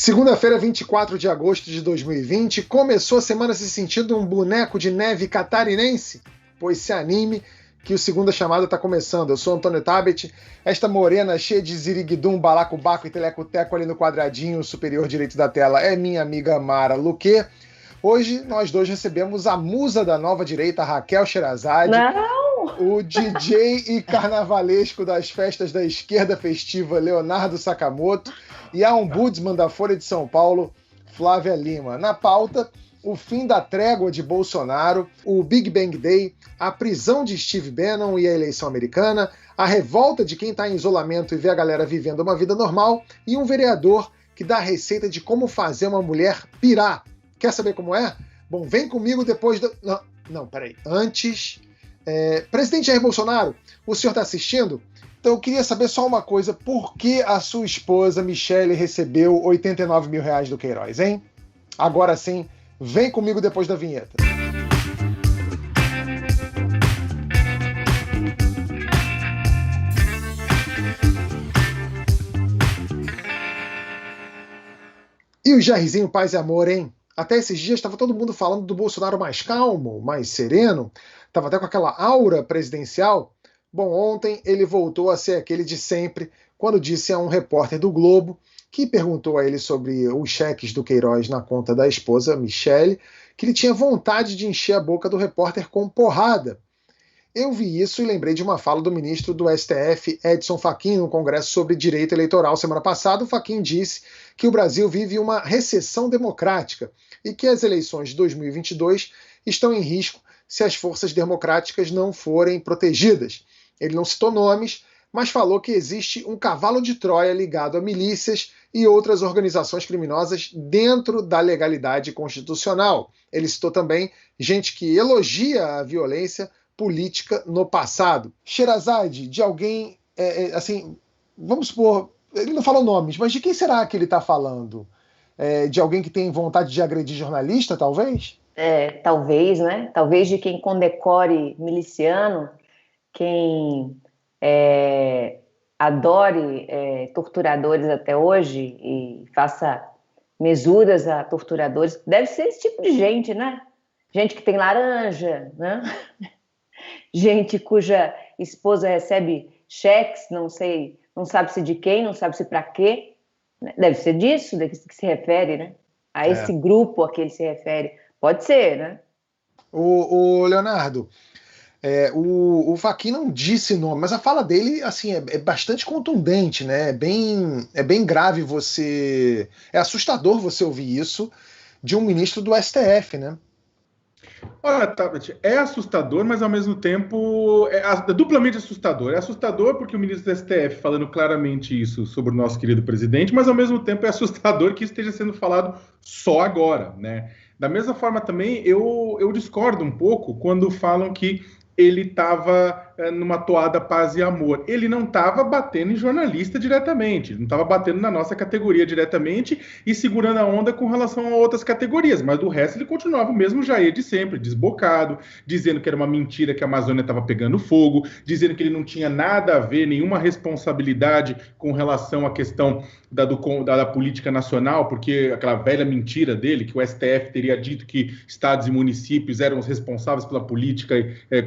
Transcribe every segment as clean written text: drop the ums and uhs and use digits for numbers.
Segunda-feira, 24 de agosto de 2020, começou a semana se sentindo um boneco de neve catarinense? Pois se anime, que o Segunda Chamada está começando. Eu sou Antônio Tabet, esta morena cheia de ziriguidum, balacobaco e telecoteco ali no quadradinho superior direito da tela é minha amiga Mara Luque. Hoje nós dois recebemos a musa da nova direita, Raquel Sherazade. Não! O DJ e carnavalesco das festas da esquerda festiva, Leonardo Sakamoto, e a ombudsman da Folha de São Paulo, Flávia Lima. Na pauta, o fim da trégua de Bolsonaro, o Big Bang Day, a prisão de Steve Bannon e a eleição americana, a revolta de quem está em isolamento e vê a galera vivendo uma vida normal, e um vereador que dá a receita de como fazer uma mulher pirar. Quer saber como é? Bom, vem comigo depois do... Não, peraí. Antes... Presidente Jair Bolsonaro, o senhor está assistindo? Então eu queria saber só uma coisa, por que a sua esposa Michele recebeu 89 mil reais do Queiroz, hein? Agora sim, vem comigo depois da vinheta. E o Jairzinho Paz e Amor, hein? Até esses dias estava todo mundo falando do Bolsonaro mais calmo, mais sereno, estava até com aquela aura presidencial. Bom, ontem ele voltou a ser aquele de sempre, quando disse a um repórter do Globo, que perguntou a ele sobre os cheques do Queiroz na conta da esposa, Michele, que ele tinha vontade de encher a boca do repórter com porrada. Eu vi isso e lembrei de uma fala do ministro do STF, Edson Fachin, no Congresso sobre Direito Eleitoral semana passada. O Fachin disse que o Brasil vive uma recessão democrática e que as eleições de 2022 estão em risco se as forças democráticas não forem protegidas. Ele não citou nomes, mas falou que existe um cavalo de Troia ligado a milícias e outras organizações criminosas dentro da legalidade constitucional. Ele citou também gente que elogia a violência política no passado. Sherazade, de alguém, assim, vamos supor, ele não falou nomes, mas de quem será que ele está falando? De alguém que tem vontade de agredir jornalista, talvez? Talvez, né? Talvez de quem condecore miliciano, quem adore torturadores até hoje e faça mesuras a torturadores. Deve ser esse tipo de gente, né? Gente que tem laranja, né? Gente cuja esposa recebe cheques, não sei, não sabe se de quem, não sabe se para quê. Deve ser disso que se refere, né? A esse grupo a que ele se refere. Pode ser, né? O Leonardo, o Fachin não disse nome, mas a fala dele assim, é bastante contundente, né? É bem grave você... É assustador você ouvir isso de um ministro do STF, né? Olha, Tabet, é assustador, mas ao mesmo tempo é duplamente assustador. É assustador porque o ministro do STF falando claramente isso sobre o nosso querido presidente, mas ao mesmo tempo é assustador que isso esteja sendo falado só agora, né? Da mesma forma também, eu discordo um pouco quando falam que ele estava numa toada paz e amor. Ele não estava batendo em jornalista diretamente, ele não estava batendo na nossa categoria diretamente e segurando a onda com relação a outras categorias, mas do resto ele continuava o mesmo Jair de sempre, desbocado, dizendo que era uma mentira que a Amazônia estava pegando fogo, dizendo que ele não tinha nada a ver, nenhuma responsabilidade com relação à questão da política nacional, porque aquela velha mentira dele, que o STF teria dito que estados e municípios eram os responsáveis pela política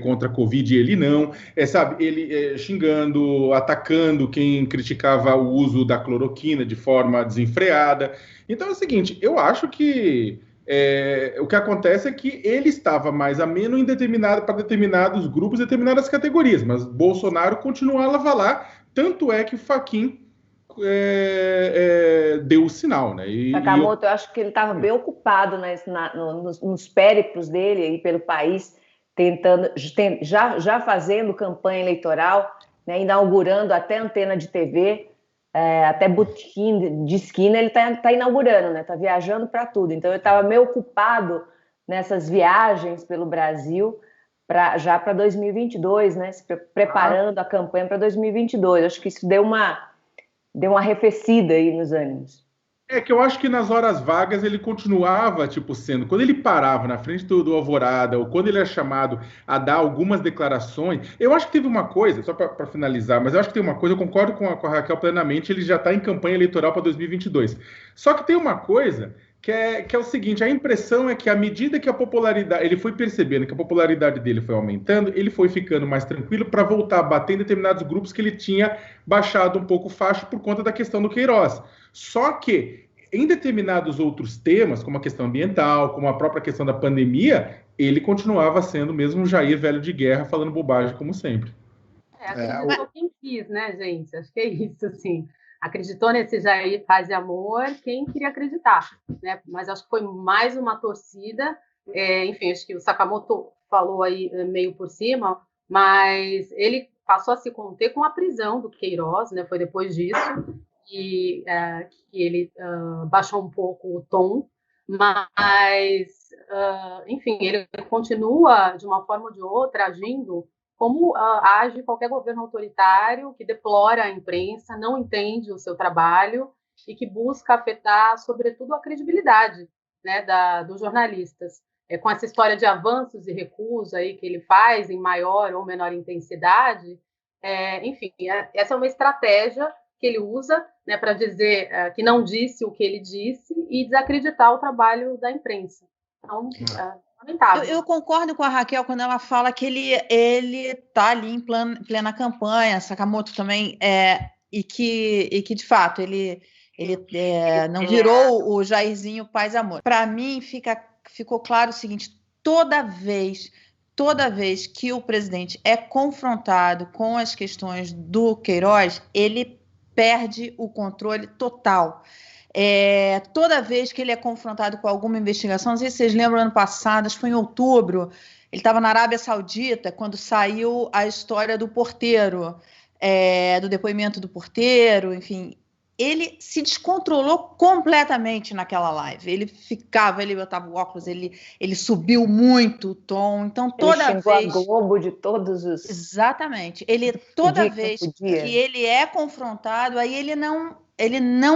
contra a Covid e ele não, sabe, ele xingando, atacando quem criticava o uso da cloroquina de forma desenfreada. Então é o seguinte, eu acho que o que acontece é que ele estava mais ameno para determinados grupos, determinadas categorias, mas Bolsonaro continuava lá, tanto é que o Fachin deu o sinal, né? Sakamoto, eu acho que ele estava bem ocupado nos périplos dele aí pelo país, já fazendo campanha eleitoral, né, inaugurando até antena de TV, até botequim de esquina ele está inaugurando, né? Está viajando para tudo. Então ele estava meio ocupado nessas viagens pelo Brasil já para 2022, né? Se preparando a campanha para 2022. Acho que isso deu uma arrefecida aí nos ânimos. É que eu acho que nas horas vagas ele continuava, tipo, sendo. Quando ele parava na frente do Alvorada, ou quando ele era chamado a dar algumas declarações. Eu acho que teve uma coisa, só para finalizar, mas eu acho que tem uma coisa, eu concordo com a Raquel plenamente, ele já está em campanha eleitoral para 2022. Só que tem uma coisa que é o seguinte: a impressão é que à medida que a popularidade. Ele foi percebendo que a popularidade dele foi aumentando, ele foi ficando mais tranquilo para voltar a bater em determinados grupos que ele tinha baixado um pouco o facho por conta da questão do Queiroz. Só que, em determinados outros temas, como a questão ambiental, como a própria questão da pandemia, ele continuava sendo mesmo um Jair velho de guerra, falando bobagem, como sempre. Acreditou quem quis, né, gente? Acho que é isso, assim. Acreditou nesse Jair Paz e Amor quem queria acreditar, né? Mas acho que foi mais uma torcida. Enfim, acho que o Sakamoto falou aí meio por cima, mas ele passou a se conter com a prisão do Queiroz, né? Foi depois disso que ele baixou um pouco o tom, mas, enfim, ele continua, de uma forma ou de outra, agindo como age qualquer governo autoritário que deplora a imprensa, não entende o seu trabalho e que busca afetar, sobretudo, a credibilidade, né, dos jornalistas. Com essa história de avanços e recuos aí que ele faz em maior ou menor intensidade, enfim, essa é uma estratégia que ele usa, né, para dizer que não disse o que ele disse e desacreditar o trabalho da imprensa. Então, lamentável. Eu concordo com a Raquel quando ela fala que ele está ali em plena campanha, Sakamoto também, e que de fato ele não virou o Jairzinho Paz e Amor. Para mim ficou claro o seguinte: toda vez que o presidente é confrontado com as questões do Queiroz, ele perde o controle total. Toda vez que ele é confrontado com alguma investigação, não sei se vocês lembram, ano passado, acho que foi em outubro, ele estava na Arábia Saudita, quando saiu a história do porteiro, do depoimento do porteiro, enfim, ele se descontrolou completamente naquela live. Ele botava o óculos, ele subiu muito o tom. Então, toda vez. A Globo de todos os. Exatamente. Toda vez que ele é confrontado, aí ele não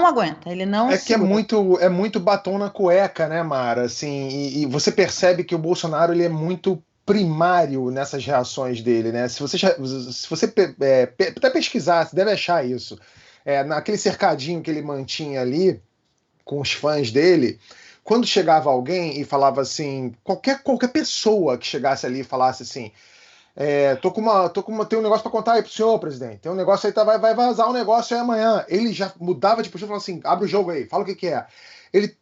aguenta, ele não segura. Que é muito batom na cueca, né, Mara? Assim, e você percebe que o Bolsonaro ele é muito primário nessas reações dele, né? Se você até pesquisar, você deve achar isso. Naquele cercadinho que ele mantinha ali com os fãs dele, quando chegava alguém e falava assim, qualquer pessoa que chegasse ali e falasse assim, tem um negócio para contar aí pro senhor, presidente, tem um negócio aí, vai vazar um negócio aí amanhã, ele já mudava de postura e falava assim, abre o jogo aí, fala o que é. Ele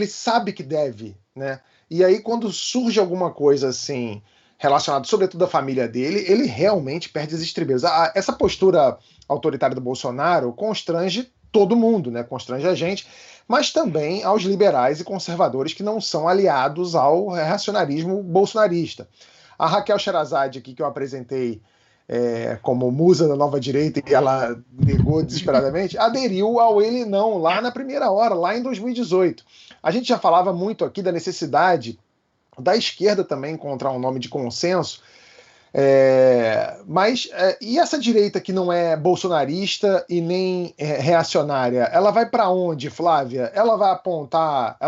sabe que deve, né? E aí quando surge alguma coisa assim, relacionado sobretudo à família dele, ele realmente perde as estribeiras. Essa postura autoritária do Bolsonaro constrange todo mundo, né? Constrange a gente, mas também aos liberais e conservadores que não são aliados ao reacionarismo bolsonarista. A Raquel Sherazade aqui, que eu apresentei como musa da nova direita e ela negou desesperadamente, aderiu ao ele não lá na primeira hora, lá em 2018. A gente já falava muito aqui da necessidade da esquerda também encontrar um nome de consenso, mas e essa direita que não é bolsonarista e nem reacionária, ela vai para onde, Flávia? Ela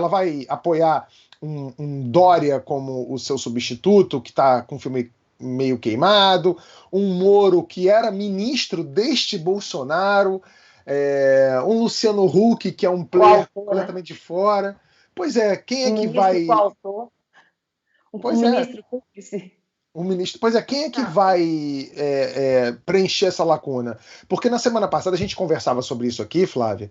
vai apoiar um Dória como o seu substituto, que está com o filme meio queimado, um Moro que era ministro deste Bolsonaro, um Luciano Huck que é um player completamente fora. Pois é, quem é que vai... Ministro cúmplice. O ministro. Pois é, quem é que vai preencher essa lacuna? Porque na semana passada a gente conversava sobre isso aqui, Flávia,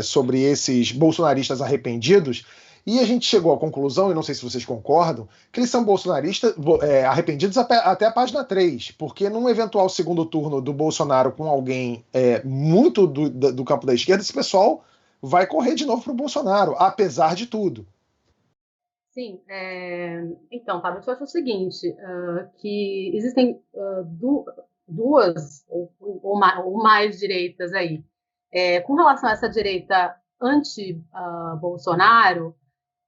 sobre esses bolsonaristas arrependidos, e a gente chegou à conclusão, e não sei se vocês concordam, que eles são bolsonaristas arrependidos até a página 3, porque num eventual segundo turno do Bolsonaro com alguém muito do campo da esquerda, esse pessoal vai correr de novo para o Bolsonaro, apesar de tudo. Sim, então, Pablo, eu acho o seguinte, que existem duas ou mais direitas aí. Com relação a essa direita anti-Bolsonaro,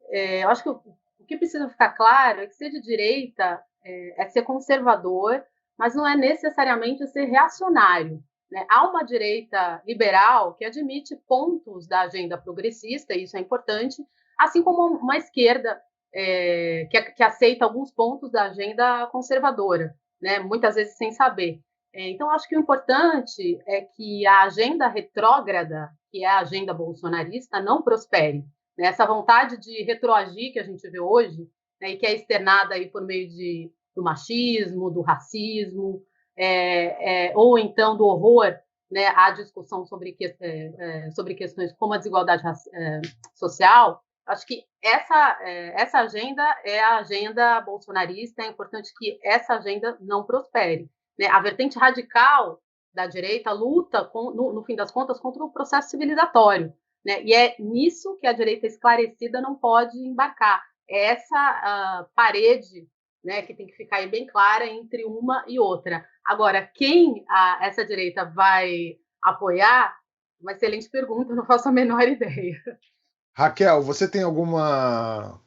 eu acho que o que precisa ficar claro é que ser de direita é ser conservador, mas não é necessariamente ser reacionário, né? Há uma direita liberal que admite pontos da agenda progressista, e isso é importante, assim como uma esquerda que aceita alguns pontos da agenda conservadora, né? Muitas vezes sem saber. Então, acho que o importante é que a agenda retrógrada, que é a agenda bolsonarista, não prospere. Né? Essa vontade de retroagir que a gente vê hoje, né, e que é externada aí por meio do machismo, do racismo, ou então do horror, né, à discussão sobre questões como a desigualdade social. Acho que essa agenda é a agenda bolsonarista, é importante que essa agenda não prospere. Né? A vertente radical da direita luta, no fim das contas, contra o processo civilizatório. Né? E é nisso que a direita esclarecida não pode embarcar. É essa parede, né, que tem que ficar aí bem clara entre uma e outra. Agora, quem essa direita vai apoiar? Uma excelente pergunta, não faço a menor ideia. Raquel, você tem alguma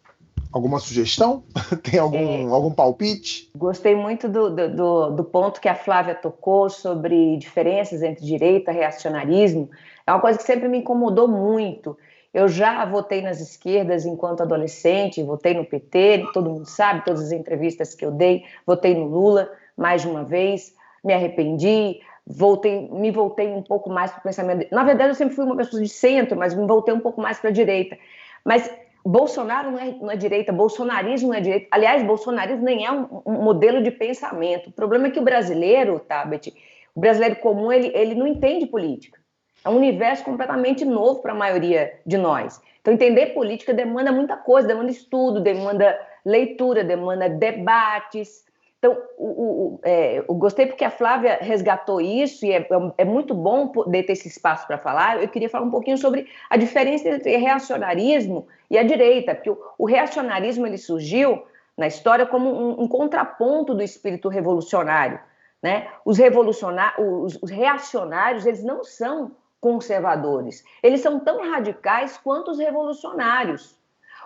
sugestão? Tem algum palpite? Gostei muito do ponto que a Flávia tocou sobre diferenças entre direita e reacionarismo. É uma coisa que sempre me incomodou muito. Eu já votei nas esquerdas enquanto adolescente, votei no PT, todo mundo sabe, todas as entrevistas que eu dei, votei no Lula mais de uma vez, me arrependi, me voltei um pouco mais para o pensamento. Na verdade, eu sempre fui uma pessoa de centro, mas me voltei um pouco mais para a direita. Mas Bolsonaro não é direita, bolsonarismo não é direita. Aliás, bolsonarismo nem é um modelo de pensamento. O problema é que o brasileiro, Tabet, o brasileiro comum, ele não entende política. É um universo completamente novo para a maioria de nós. Então, entender política demanda muita coisa, demanda estudo, demanda leitura, demanda debates. Então, eu gostei porque a Flávia resgatou isso e é muito bom poder ter esse espaço para falar. Eu queria falar um pouquinho sobre a diferença entre reacionarismo e a direita, porque o reacionarismo ele surgiu na história como um contraponto do espírito revolucionário. Né? Os reacionários, eles não são conservadores, eles são tão radicais quanto os revolucionários.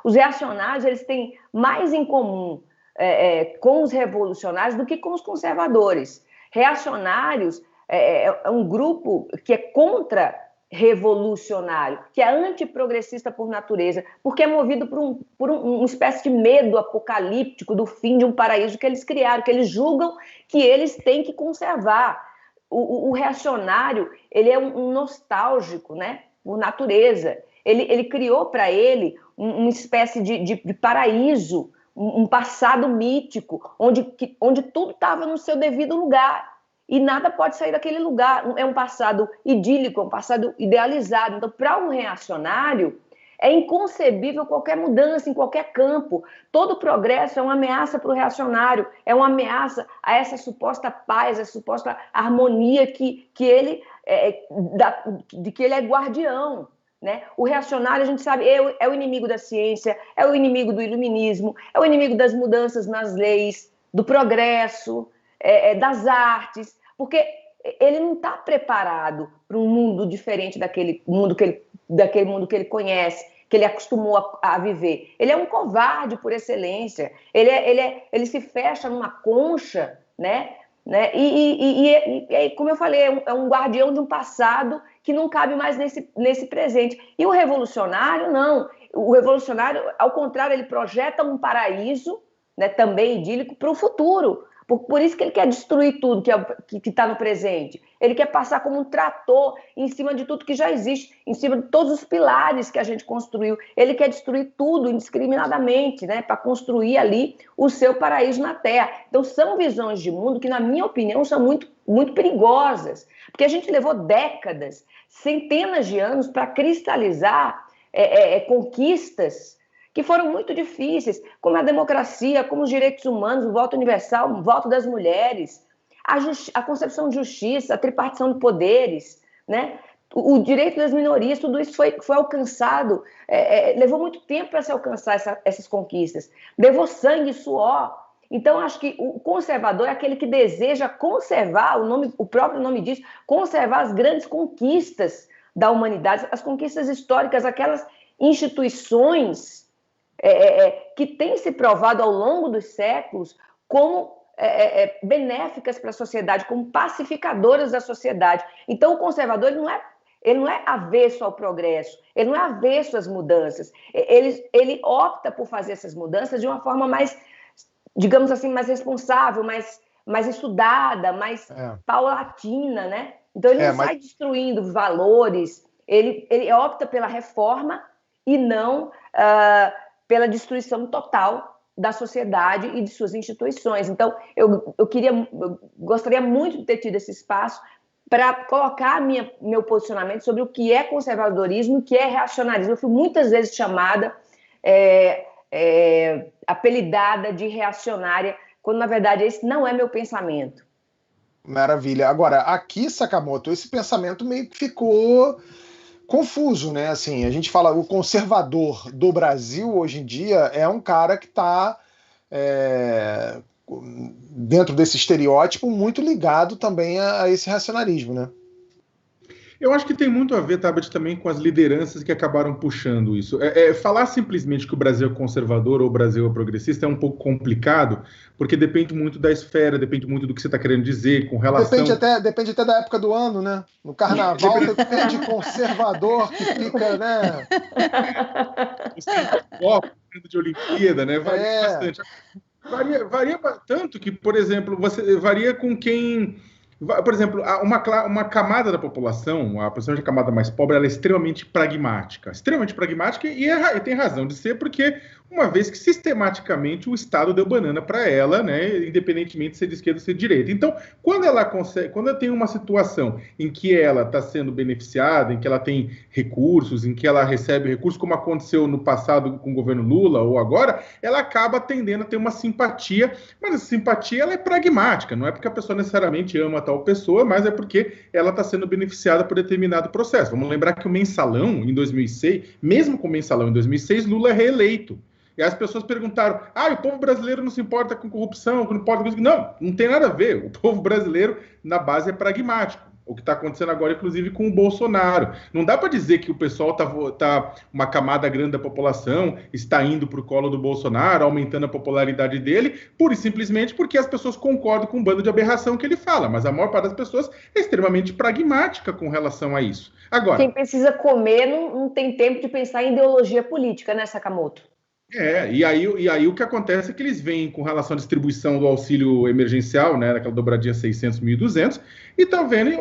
Os reacionários, eles têm mais em comum com os revolucionários do que com os conservadores. Reacionários é um grupo que é contra-revolucionário, que é antiprogressista por natureza, porque é movido por uma espécie de medo apocalíptico do fim de um paraíso que eles criaram, que eles julgam que eles têm que conservar. O reacionário, ele é um nostálgico, né, por natureza. Ele criou para ele uma espécie de paraíso, um passado mítico, onde tudo estava no seu devido lugar e nada pode sair daquele lugar. É um passado idílico, é um passado idealizado. Então, para um reacionário, é inconcebível qualquer mudança em qualquer campo. Todo progresso é uma ameaça para o reacionário, é uma ameaça a essa suposta paz, a suposta harmonia de que ele é guardião. Né? O reacionário, a gente sabe, é o inimigo da ciência, é o inimigo do iluminismo, é o inimigo das mudanças nas leis, do progresso, das artes, porque ele não está preparado para um mundo diferente daquele mundo que ele conhece, que ele acostumou a viver. Ele é um covarde por excelência, ele se fecha numa concha, né? E como eu falei, é um guardião de um passado que não cabe mais nesse presente. E o revolucionário, não. O revolucionário, ao contrário, ele projeta um paraíso, né, também idílico, para o futuro. Por isso que ele quer destruir tudo que está no presente. Ele quer passar como um trator em cima de tudo que já existe, em cima de todos os pilares que a gente construiu. Ele quer destruir tudo indiscriminadamente, né, para construir ali o seu paraíso na Terra. Então, são visões de mundo que, na minha opinião, são muito, muito perigosas, porque a gente levou décadas, centenas de anos para cristalizar conquistas que foram muito difíceis, como a democracia, como os direitos humanos, o voto universal, o voto das mulheres, a concepção de justiça, a tripartição de poderes, né? O direito das minorias, tudo isso foi alcançado, levou muito tempo para se alcançar essas conquistas, levou sangue e suor. Então, acho que o conservador é aquele que deseja conservar, o próprio nome diz, conservar as grandes conquistas da humanidade, as conquistas históricas, aquelas instituições que têm se provado ao longo dos séculos como benéficas para a sociedade, como pacificadoras da sociedade. Então, o conservador ele não é avesso ao progresso, ele não é avesso às mudanças. Ele opta por fazer essas mudanças de uma forma mais, digamos assim, mais responsável, mais estudada, mais paulatina, né? Então, ele não sai destruindo valores, ele opta pela reforma e não pela destruição total da sociedade e de suas instituições. Então, eu gostaria muito de ter tido esse espaço para colocar meu posicionamento sobre o que é conservadorismo e o que é reacionarismo. Eu fui muitas vezes chamada, apelidada de reacionária, quando, na verdade, esse não é meu pensamento. Maravilha. Agora, aqui, Sakamoto, esse pensamento meio que ficou confuso, né? Assim, a gente fala, o conservador do Brasil hoje em dia é um cara que está dentro desse estereótipo muito ligado também a esse racionalismo, né? Eu acho que tem muito a ver, Tabet, também com as lideranças que acabaram puxando isso. Falar simplesmente que o Brasil é conservador ou o Brasil é progressista é um pouco complicado, porque depende muito da esfera, depende muito do que você está querendo dizer com relação... Depende até da época do ano, né? No carnaval depende de conservador que fica, né? De Olimpíada, né? Varia bastante. Varia tanto que, por exemplo, você varia com quem... Por exemplo, uma camada da população, principalmente a camada mais pobre, ela é extremamente pragmática. Extremamente pragmática e tem razão de ser, porque uma vez que sistematicamente o Estado deu banana para ela, né, independentemente de ser de esquerda ou ser de direita. Então, quando ela tem uma situação em que ela está sendo beneficiada, em que ela tem recursos, em que ela recebe recursos, como aconteceu no passado com o governo Lula ou agora, ela acaba tendendo a ter uma simpatia, mas essa simpatia ela é pragmática, não é porque a pessoa necessariamente ama tal pessoa, mas é porque ela está sendo beneficiada por determinado processo. Vamos lembrar que o mensalão, em 2006, mesmo com o mensalão em 2006, Lula é reeleito. E as pessoas perguntaram, o povo brasileiro não se importa com corrupção, não importa com... Não tem nada a ver. O povo brasileiro, na base, é pragmático. O que está acontecendo agora, inclusive, com o Bolsonaro. Não dá para dizer que o pessoal uma camada grande da população está indo para o colo do Bolsonaro, aumentando a popularidade dele, pura e simplesmente porque as pessoas concordam com um bando de aberração que ele fala. Mas a maior parte das pessoas é extremamente pragmática com relação a isso. Agora, quem precisa comer não tem tempo de pensar em ideologia política, né, Sakamoto? E aí o que acontece é que eles vêm com relação à distribuição do auxílio emergencial, né, daquela dobradinha 600, 1.200, e tá vendo,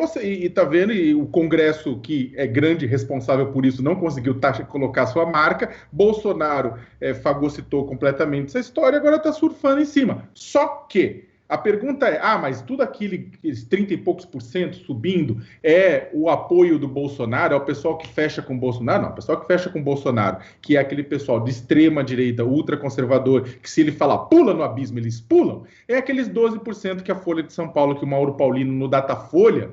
e o Congresso, que é grande responsável por isso, não conseguiu colocar sua marca. Bolsonaro fagocitou completamente essa história, agora está surfando em cima. Só que a pergunta é, mas tudo aqueles 30 e poucos % subindo é o apoio do Bolsonaro, é o pessoal que fecha com o Bolsonaro? Não, o pessoal que fecha com o Bolsonaro, que é aquele pessoal de extrema direita, ultraconservador, que se ele falar pula no abismo, eles pulam, é aqueles 12% que a Folha de São Paulo, que o Mauro Paulino no Datafolha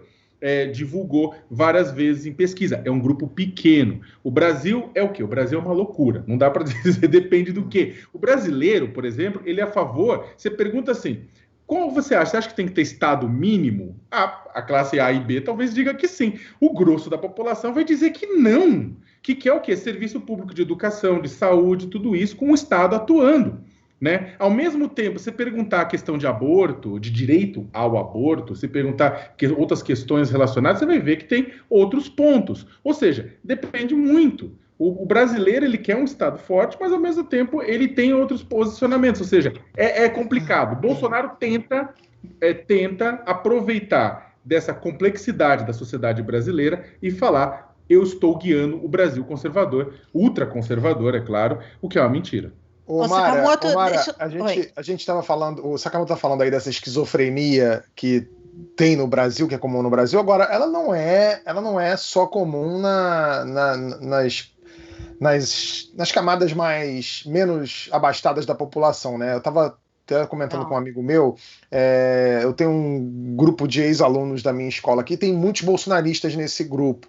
divulgou várias vezes em pesquisa. É um grupo pequeno. O Brasil é o quê? O Brasil é uma loucura. Não dá para dizer, depende do quê. O brasileiro, por exemplo, ele é a favor... Você pergunta assim... Como você acha? Você acha que tem que ter Estado mínimo? A classe A e B talvez diga que sim. O grosso da população vai dizer que não. Que quer o quê? Serviço público de educação, de saúde, tudo isso com o Estado atuando. Né? Ao mesmo tempo, você perguntar a questão de aborto, de direito ao aborto, se perguntar outras questões relacionadas, você vai ver que tem outros pontos. Ou seja, depende muito. O brasileiro, ele quer um Estado forte, mas, ao mesmo tempo, ele tem outros posicionamentos. Ou seja, é complicado. Bolsonaro tenta aproveitar dessa complexidade da sociedade brasileira e falar, eu estou guiando o Brasil conservador, ultraconservador, é claro, o que é uma mentira. Mara, a gente estava falando, o Sakamoto está falando aí dessa esquizofrenia que tem no Brasil, que é comum no Brasil. Agora, ela não é só comum nas camadas menos abastadas da população, né? Eu estava até comentando com um amigo meu, eu tenho um grupo de ex-alunos da minha escola aqui, tem muitos bolsonaristas nesse grupo.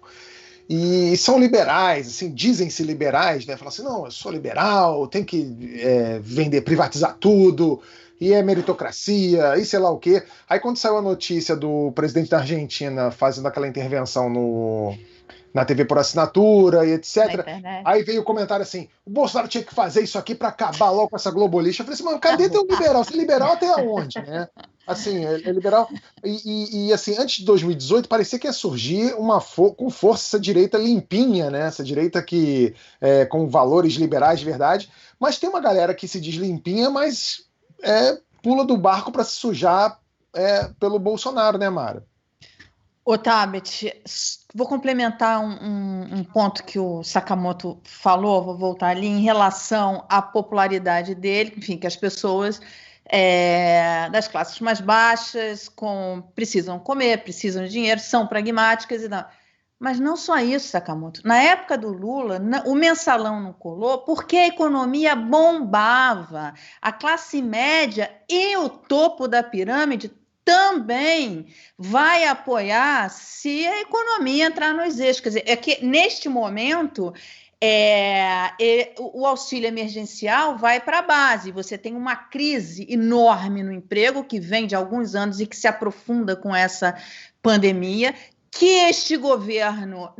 E são liberais, assim, dizem-se liberais, né? Falam assim, não, eu sou liberal, tem que privatizar tudo, e é meritocracia, e sei lá o quê. Aí quando saiu a notícia do presidente da Argentina fazendo aquela intervenção na TV por assinatura e etc. Aí veio o comentário assim, o Bolsonaro tinha que fazer isso aqui para acabar logo com essa globalista. Eu falei assim, mas cadê teu liberal? Você é liberal até onde, né? Assim, é liberal. E assim, antes de 2018, parecia que ia surgir com força essa direita limpinha, né? Essa direita que com valores liberais de verdade. Mas tem uma galera que se diz limpinha, mas pula do barco para se sujar pelo Bolsonaro, né, Mara? Ô, Tabet, vou complementar um ponto que o Sakamoto falou, vou voltar ali, em relação à popularidade dele, enfim, que as pessoas das classes mais baixas precisam comer, precisam de dinheiro, são pragmáticas e não. Mas não só isso, Sakamoto. Na época do Lula, o mensalão não colou porque a economia bombava. A classe média e o topo da pirâmide também vai apoiar se a economia entrar nos eixos. Quer dizer, é que neste momento o auxílio emergencial vai para a base. Você tem uma crise enorme no emprego que vem de alguns anos e que se aprofunda com essa pandemia, que este governo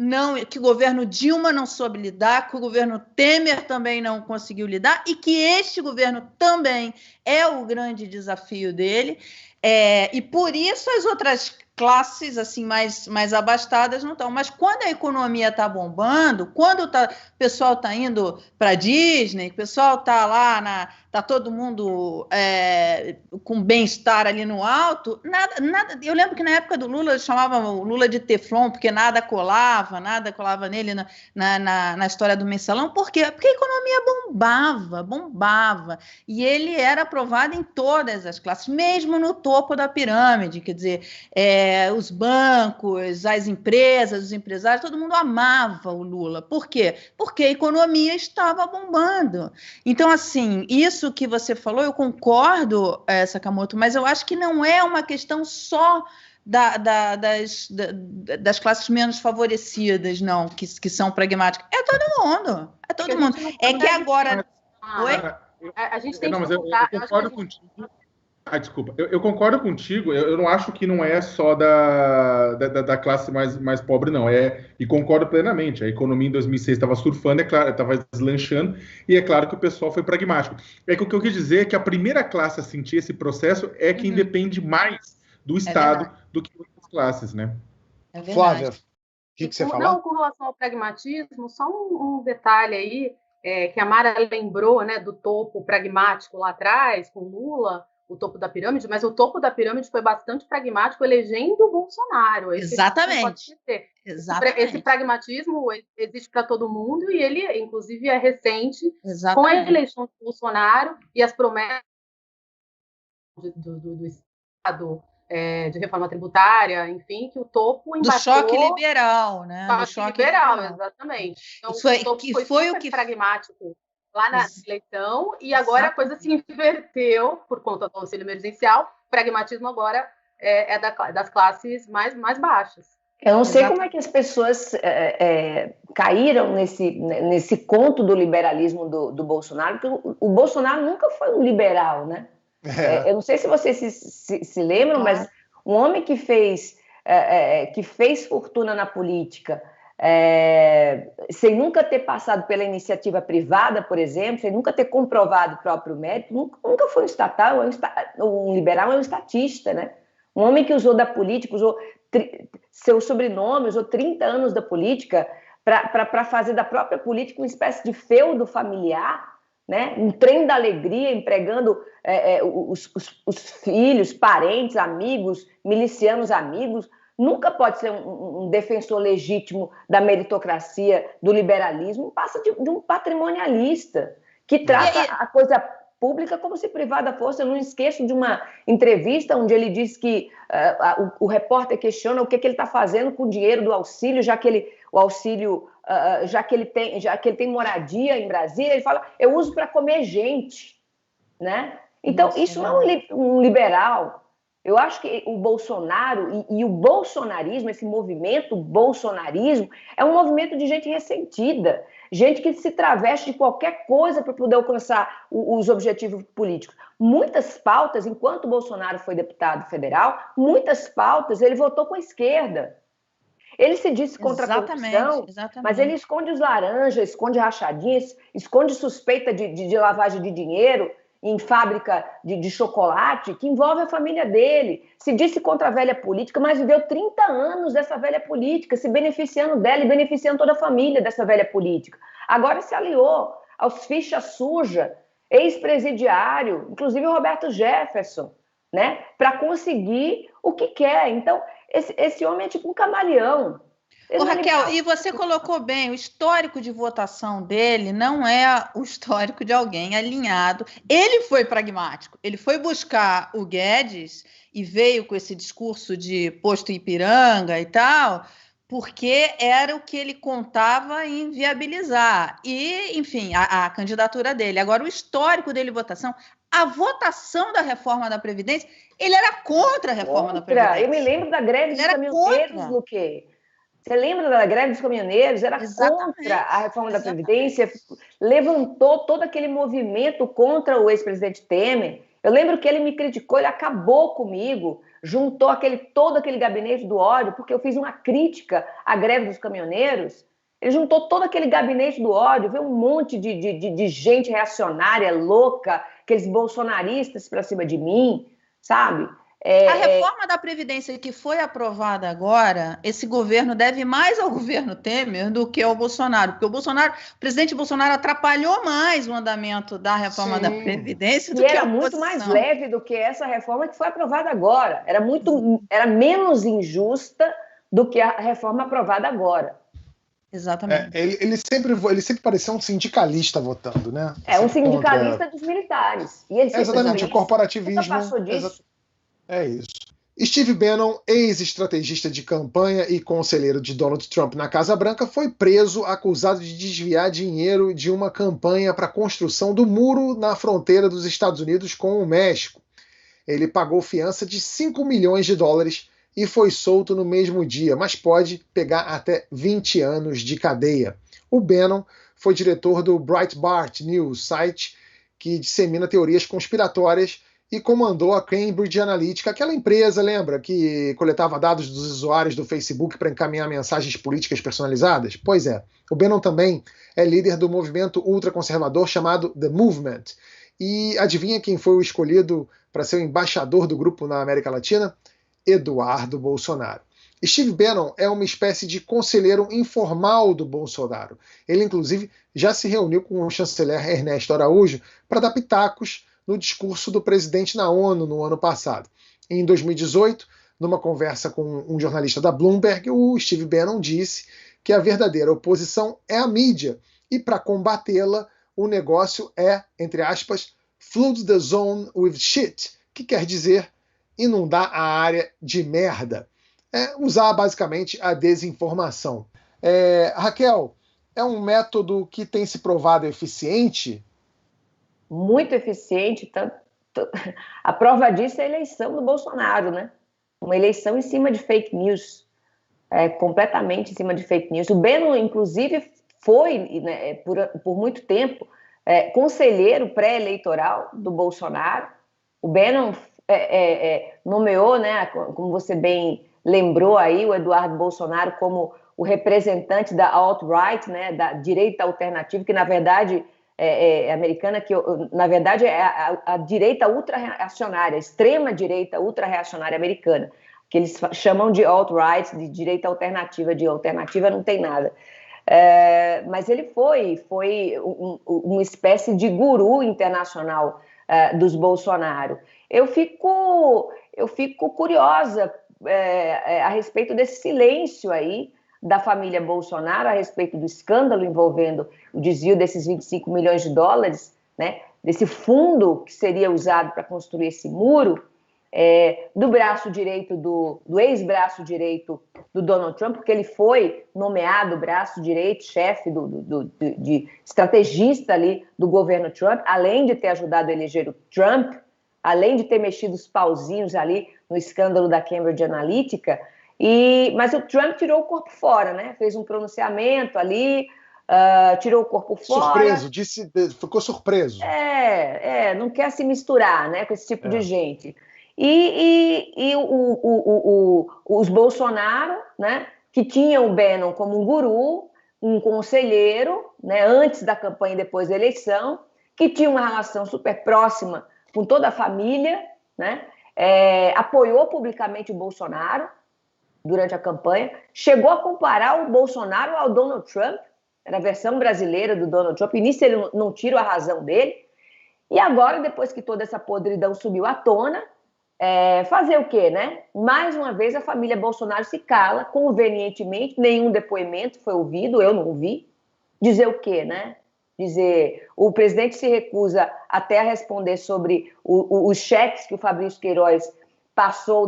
que o governo Dilma não soube lidar, que o governo Temer também não conseguiu lidar e que este governo também é o grande desafio dele. E por isso as outras classes assim mais abastadas não estão. Mas quando a economia está bombando, quando o pessoal está indo para Disney, o pessoal está lá, está todo mundo com bem-estar ali no alto, nada. Eu lembro que na época do Lula eles chamavam o Lula de Teflon, porque nada colava nele na história do mensalão. Por quê? Porque a economia bombava. E ele era aprovado em todas as classes, mesmo no topo da pirâmide, quer dizer, os bancos, as empresas, os empresários, todo mundo amava o Lula. Por quê? Porque a economia estava bombando. Então, assim, isso que você falou, eu concordo, Sakamoto, mas eu acho que não é uma questão só das classes menos favorecidas, não, que são pragmáticas. É todo mundo. É todo mundo. É que agora... Oi? A gente tem que eu concordo contigo. Desculpa. Eu concordo contigo. Eu não acho que não é só da classe mais pobre, não. E concordo plenamente. A economia em 2006 estava surfando, é claro, estava deslanchando, e é claro que o pessoal foi pragmático. É que o que eu quis dizer é que a primeira classe a sentir esse processo é quem depende mais do Estado do que outras classes, né? Flávia, o que você fala? Não, com relação ao pragmatismo, só um detalhe aí, que a Mara lembrou, né, do topo pragmático lá atrás, com Lula, o topo da pirâmide, mas o topo da pirâmide foi bastante pragmático, elegendo o Bolsonaro. Exatamente. Esse pragmatismo existe para todo mundo e ele, inclusive, é recente. Com a eleição do Bolsonaro e as promessas do Estado, de reforma tributária, enfim, que o topo embaixou... Do choque liberal, né? Do choque liberal, exatamente. Então, o topo foi super pragmático lá na eleição, e agora a coisa se inverteu por conta do auxílio emergencial. O pragmatismo agora é das classes mais baixas. Eu não sei como é que as pessoas caíram nesse conto do liberalismo do Bolsonaro, porque o Bolsonaro nunca foi um liberal, né? Eu não sei se vocês se lembram, mas um homem que fez fortuna na política, sem nunca ter passado pela iniciativa privada, por exemplo, sem nunca ter comprovado o próprio mérito, nunca foi um estatal, um liberal é um estatista, né? Um homem que usou da política, usou seu sobrenome, usou 30 anos da política para fazer da própria política uma espécie de feudo familiar, né? Um trem da alegria, empregando os filhos, parentes, amigos, milicianos amigos. Nunca pode ser um defensor legítimo da meritocracia, do liberalismo. Passa de um patrimonialista que trata a coisa pública como se privada fosse. Eu não esqueço de uma entrevista onde ele diz que o repórter questiona o que ele está fazendo com o dinheiro do auxílio, já que ele tem moradia em Brasília. Ele fala, eu uso para comer gente, né? Então, isso não é um liberal. Eu acho que o Bolsonaro e o bolsonarismo, esse movimento bolsonarismo, é um movimento de gente ressentida, gente que se traveste de qualquer coisa para poder alcançar os objetivos políticos. Muitas pautas, enquanto o Bolsonaro foi deputado federal, muitas pautas ele votou com a esquerda. Ele se disse contra a corrupção, mas ele esconde os laranjas, esconde rachadinhas, esconde suspeita de lavagem de dinheiro em fábrica de chocolate, que envolve a família dele. Se disse contra a velha política, mas viveu 30 anos dessa velha política, se beneficiando dela e beneficiando toda a família dessa velha política. Agora se aliou aos ficha suja, ex-presidiário, inclusive o Roberto Jefferson, né, para conseguir o que quer. Então, esse homem é tipo um camaleão. Ô, Raquel, e você colocou bem, o histórico de votação dele não é o histórico de alguém alinhado. Ele foi pragmático, ele foi buscar o Guedes e veio com esse discurso de posto Ipiranga e tal, porque era o que ele contava em viabilizar. E, enfim, a candidatura dele. Agora, o histórico dele votação, a votação da reforma da Previdência, ele era contra a reforma da Previdência. Eu me lembro da greve dos caminhoneiros, Luque. Você lembra da greve dos caminhoneiros? Era contra a reforma da Previdência, levantou todo aquele movimento contra o ex-presidente Temer. Eu lembro que ele me criticou, ele acabou comigo, juntou todo aquele gabinete do ódio, porque eu fiz uma crítica à greve dos caminhoneiros. Ele juntou todo aquele gabinete do ódio, veio um monte de gente reacionária, louca, aqueles bolsonaristas para cima de mim, sabe? A reforma da Previdência que foi aprovada agora, esse governo deve mais ao governo Temer do que ao Bolsonaro, porque o presidente Bolsonaro atrapalhou mais o andamento da reforma da Previdência do que a oposição. Era muito mais leve do que essa reforma que foi aprovada agora. Era menos injusta do que a reforma aprovada agora. Exatamente. Ele sempre parecia um sindicalista votando, né? Um sindicalista dos militares. E ele exatamente, o corporativismo. Nunca passou disso. É isso. Steve Bannon, ex-estrategista de campanha e conselheiro de Donald Trump na Casa Branca, foi preso acusado de desviar dinheiro de uma campanha para a construção do muro na fronteira dos Estados Unidos com o México. Ele pagou fiança de $5 milhões e foi solto no mesmo dia, mas pode pegar até 20 anos de cadeia. O Bannon foi diretor do Breitbart News, site que dissemina teorias conspiratórias, e comandou a Cambridge Analytica, aquela empresa, lembra, que coletava dados dos usuários do Facebook para encaminhar mensagens políticas personalizadas? Pois é, o Bannon também é líder do movimento ultraconservador chamado The Movement. E adivinha quem foi o escolhido para ser o embaixador do grupo na América Latina? Eduardo Bolsonaro. Steve Bannon é uma espécie de conselheiro informal do Bolsonaro. Ele, inclusive, já se reuniu com o chanceler Ernesto Araújo para dar pitacos no discurso do presidente na ONU no ano passado. Em 2018, numa conversa com um jornalista da Bloomberg, o Steve Bannon disse que a verdadeira oposição é a mídia e, para combatê-la, o negócio é, entre aspas, flood the zone with shit, que quer dizer inundar a área de merda. Usar, basicamente, a desinformação. Raquel, é um método que tem se provado eficiente? Muito eficiente. A prova disso é a eleição do Bolsonaro, né? Uma eleição em cima de fake news, completamente em cima de fake news. O Bannon, inclusive, foi, né, por muito tempo, conselheiro pré-eleitoral do Bolsonaro. O Bannon nomeou, né, como você bem lembrou aí, o Eduardo Bolsonaro como o representante da alt-right, né, da direita alternativa, que na verdade americana, que na verdade é a direita ultra-reacionária, a extrema-direita ultra-reacionária americana, que eles chamam de alt-right, de direita alternativa, de alternativa não tem nada. Mas ele foi uma espécie de guru internacional dos Bolsonaro. Eu fico curiosa a respeito desse silêncio aí da família Bolsonaro a respeito do escândalo envolvendo o desvio desses $25 milhões, né, desse fundo que seria usado para construir esse muro, do braço direito do ex-braço direito do Donald Trump, porque ele foi nomeado braço direito, chefe de estrategista ali do governo Trump, além de ter ajudado a eleger o Trump, além de ter mexido os pauzinhos ali no escândalo da Cambridge Analytica. Mas o Trump tirou o corpo fora, né? Fez um pronunciamento ali, tirou o corpo fora. Ficou surpreso. Não quer se misturar, né, com esse tipo de gente. Os Bolsonaro, né, que tinha o Bannon como um guru, um conselheiro, né, antes da campanha e depois da eleição, que tinha uma relação super próxima com toda a família, né, apoiou publicamente o Bolsonaro durante a campanha, chegou a comparar o Bolsonaro ao Donald Trump, era a versão brasileira do Donald Trump, e nisso ele não tira a razão dele. E agora, depois que toda essa podridão subiu à tona, fazer o quê, né? Mais uma vez a família Bolsonaro se cala, convenientemente, nenhum depoimento foi ouvido, eu não ouvi. Dizer o quê, né? Dizer, o presidente se recusa até a responder sobre os cheques que o Fabrício Queiroz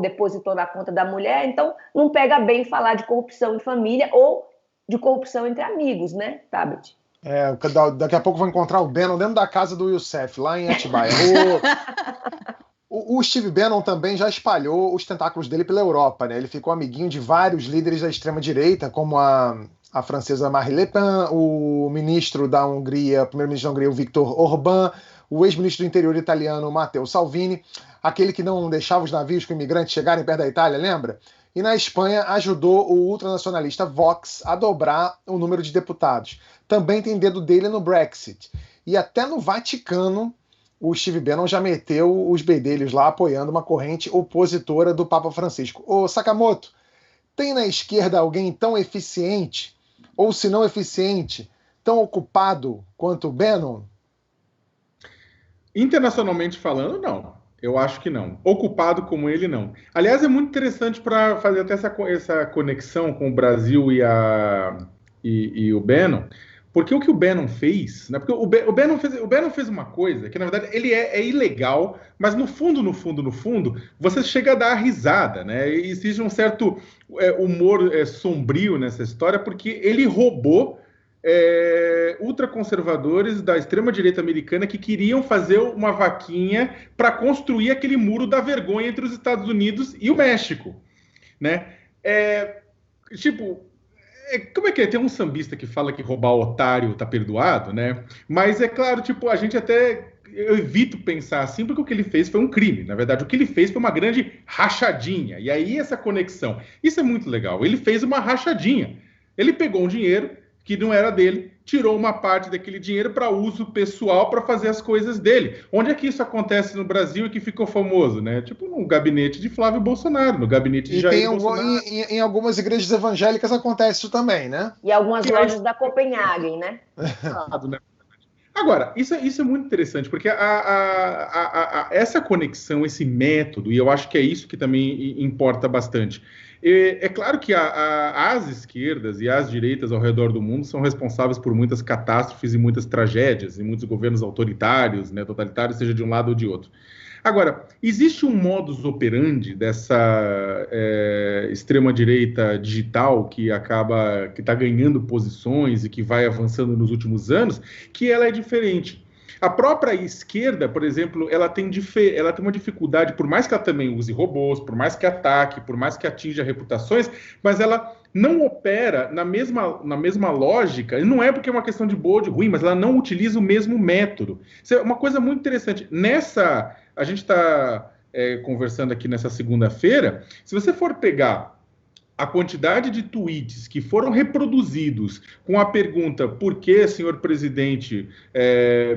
depositou na conta da mulher, então não pega bem falar de corrupção de família ou de corrupção entre amigos, né, Tabet? Daqui a pouco vou encontrar o Bannon dentro da casa do Youssef, lá em Atibaia. O Steve Bannon também já espalhou os tentáculos dele pela Europa, né? Ele ficou amiguinho de vários líderes da extrema-direita, como a francesa Marine Le Pen, o primeiro-ministro da Hungria, o Viktor Orbán, o ex-ministro do interior italiano, Matteo Salvini, aquele que não deixava os navios com imigrantes chegarem perto da Itália, lembra? E na Espanha ajudou o ultranacionalista Vox a dobrar o número de deputados. Também tem dedo dele no Brexit. E até no Vaticano, o Steve Bannon já meteu os bedelhos lá apoiando uma corrente opositora do Papa Francisco. Ô Sakamoto, tem na esquerda alguém tão eficiente, ou se não eficiente, tão ocupado quanto o Bannon? Internacionalmente falando, não. Eu acho que não. Ocupado como ele, não. Aliás, é muito interessante para fazer até essa conexão com o Brasil e o Bannon, porque o que o Bannon fez, né? Porque o Bannon fez uma coisa que, na verdade, ele é ilegal, mas no fundo, você chega a dar a risada, né? E existe um certo humor sombrio nessa história, porque ele roubou ultraconservadores da extrema-direita americana que queriam fazer uma vaquinha para construir aquele muro da vergonha entre os Estados Unidos e o México, né? Como é que é? Tem um sambista que fala que roubar otário tá perdoado, né? Mas é claro, a gente eu evito pensar assim, porque o que ele fez foi um crime. Na verdade, o que ele fez foi uma grande rachadinha. E aí essa conexão, isso é muito legal. Ele fez uma rachadinha. Ele pegou um dinheiro que não era dele, tirou uma parte daquele dinheiro para uso pessoal para fazer as coisas dele. Onde é que isso acontece no Brasil e que ficou famoso, né? No gabinete de Flávio Bolsonaro, no gabinete de Jair Bolsonaro. Em algumas igrejas evangélicas acontece isso também, né? E algumas lojas da Copenhagen, né? Agora, isso é muito interessante, porque essa conexão, esse método, e eu acho que é isso que também importa bastante. É claro que as esquerdas e as direitas ao redor do mundo são responsáveis por muitas catástrofes e muitas tragédias, e muitos governos autoritários, né, totalitários, seja de um lado ou de outro. Agora, existe um modus operandi dessa extrema-direita digital que está ganhando posições e que vai avançando nos últimos anos, que ela é diferente. A própria esquerda, por exemplo, ela tem uma dificuldade, por mais que ela também use robôs, por mais que ataque, por mais que atinja reputações, mas ela não opera na mesma lógica, e não é porque é uma questão de boa ou de ruim, mas ela não utiliza o mesmo método. Isso é uma coisa muito interessante. A gente está conversando aqui nessa segunda-feira, se você for pegar a quantidade de tweets que foram reproduzidos com a pergunta por que, senhor presidente,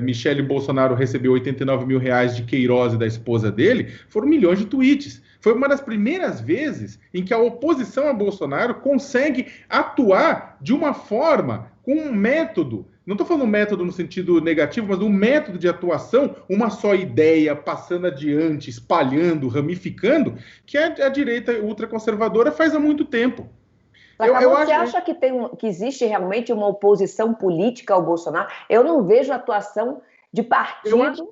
Michele Bolsonaro recebeu 89 mil reais de Queiroz e da esposa dele, foram milhões de tweets. Foi uma das primeiras vezes em que a oposição a Bolsonaro consegue atuar de uma forma, com um método, não estou falando método no sentido negativo, mas um método de atuação, uma só ideia, passando adiante, espalhando, ramificando, que a direita ultraconservadora faz há muito tempo. Você acha que existe realmente uma oposição política ao Bolsonaro? Eu não vejo atuação de partido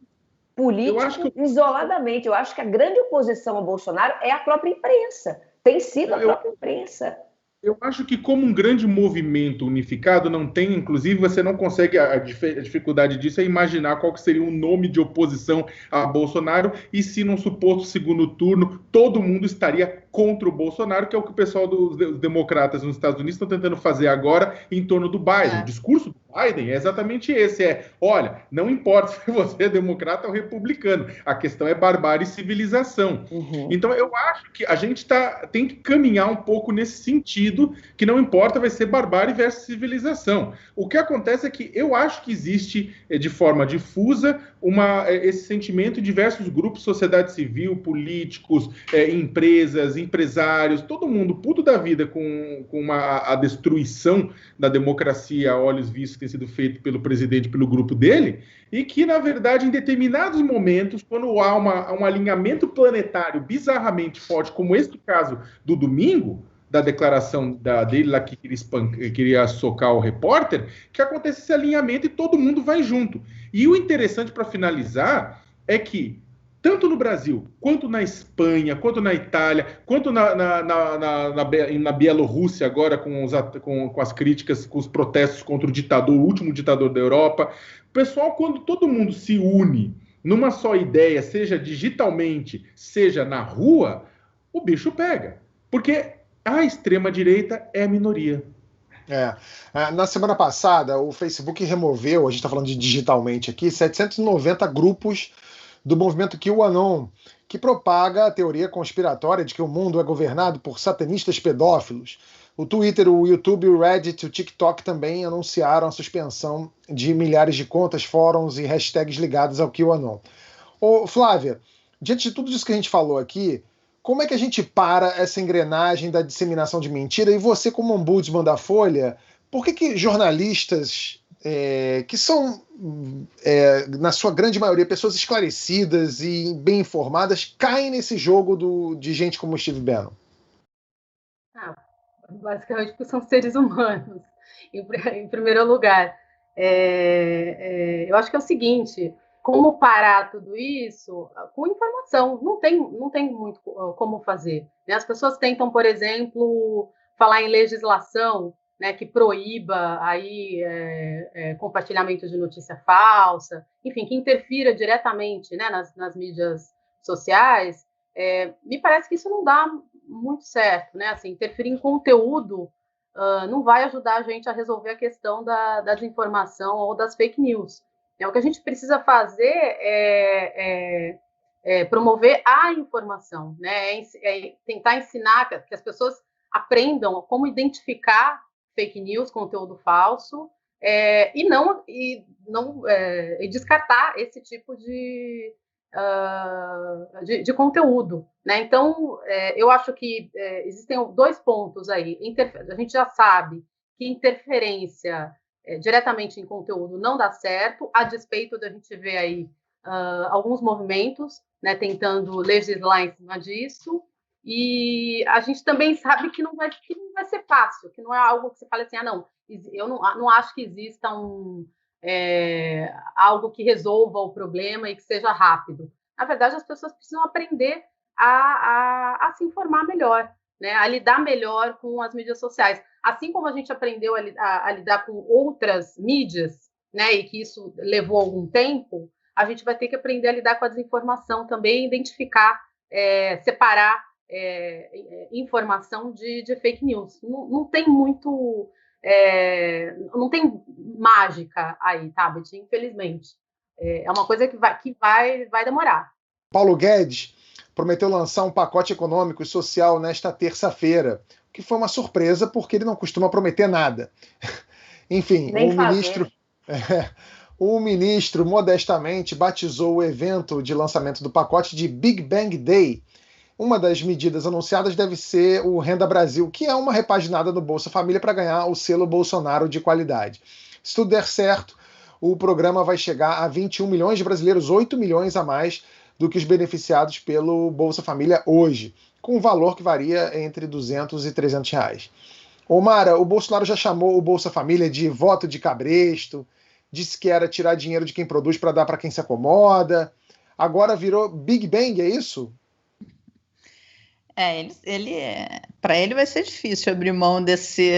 político isoladamente. Eu acho que a grande oposição ao Bolsonaro é a própria imprensa. Tem sido a própria imprensa. Eu acho que como um grande movimento unificado não tem, inclusive você não consegue, a dificuldade disso é imaginar qual que seria um nome de oposição a Bolsonaro e se num suposto segundo turno todo mundo estaria contra o Bolsonaro, que é o que o pessoal dos democratas nos Estados Unidos estão tentando fazer agora em torno do Biden. O discurso do Biden é exatamente esse, olha, não importa se você é democrata ou republicano, a questão é barbárie e civilização. Então eu acho que a gente tem que caminhar um pouco nesse sentido, que não importa, vai ser barbárie versus civilização. O que acontece é que eu acho que existe, de forma difusa, esse sentimento em diversos grupos, sociedade civil, políticos, empresas, empresários, todo mundo puto da vida com a destruição da democracia a olhos vistos que tem sido feito pelo presidente, pelo grupo dele, e que, na verdade, em determinados momentos, quando há um alinhamento planetário bizarramente forte, como este caso do domingo, da declaração dele lá que queria socar o repórter, que acontece esse alinhamento e todo mundo vai junto. E o interessante, para finalizar, é que tanto no Brasil, quanto na Espanha, quanto na Itália, quanto na Bielorrússia agora, com as críticas, com os protestos contra o último ditador da Europa, o pessoal, quando todo mundo se une numa só ideia, seja digitalmente, seja na rua, o bicho pega. Porque a extrema-direita é a minoria. Na semana passada, o Facebook removeu, a gente está falando de digitalmente aqui, 790 grupos do movimento QAnon, que propaga a teoria conspiratória de que o mundo é governado por satanistas pedófilos. O Twitter, o YouTube, o Reddit, o TikTok também anunciaram a suspensão de milhares de contas, fóruns e hashtags ligados ao QAnon. Flávia, diante de tudo isso que a gente falou aqui, como é que a gente para essa engrenagem da disseminação de mentira? E você, como ombudsman da Folha, por que jornalistas que são, na sua grande maioria, pessoas esclarecidas e bem informadas, caem nesse jogo de gente como o Steve Bannon? Basicamente porque são seres humanos, em primeiro lugar. Eu acho que é o seguinte: como parar tudo isso? Com informação. Não tem muito como fazer. Né? As pessoas tentam, por exemplo, falar em legislação, né, que proíba aí compartilhamento de notícia falsa, enfim, que interfira diretamente, né, nas mídias sociais. Me parece que isso não dá muito certo, né? Assim, interferir em conteúdo não vai ajudar a gente a resolver a questão da desinformação ou das fake news. O que a gente precisa fazer é promover a informação, né? Tentar ensinar que as pessoas aprendam como identificar fake news, conteúdo falso, e descartar esse tipo de conteúdo, né? Então, eu acho que existem dois pontos aí. A gente já sabe que interferência diretamente em conteúdo não dá certo, a despeito da gente ver aí alguns movimentos, né, tentando legislar em cima disso. E a gente também sabe que não vai ser fácil, que não é algo que você fala assim, eu não acho que exista algo que resolva o problema e que seja rápido. Na verdade, as pessoas precisam aprender a se informar melhor, né, a lidar melhor com as mídias sociais. Assim como a gente aprendeu a lidar com outras mídias, né, e que isso levou algum tempo, a gente vai ter que aprender a lidar com a desinformação também, identificar, separar informação de fake news. Não tem muito... não tem mágica aí, tá, Betty? Infelizmente. É uma coisa que vai demorar. Paulo Guedes prometeu lançar um pacote econômico e social nesta terça-feira, que foi uma surpresa porque ele não costuma prometer nada. Enfim, o ministro modestamente batizou o evento de lançamento do pacote de Big Bang Day. Uma das medidas anunciadas deve ser o Renda Brasil, que é uma repaginada do Bolsa Família para ganhar o selo Bolsonaro de qualidade. Se tudo der certo, o programa vai chegar a 21 milhões de brasileiros, 8 milhões a mais do que os beneficiados pelo Bolsa Família hoje, com um valor que varia entre 200 e 300 reais. Mara, o Bolsonaro já chamou o Bolsa Família de voto de cabresto, disse que era tirar dinheiro de quem produz para dar para quem se acomoda. Agora virou Big Bang, é isso? Para ele vai ser difícil abrir mão desse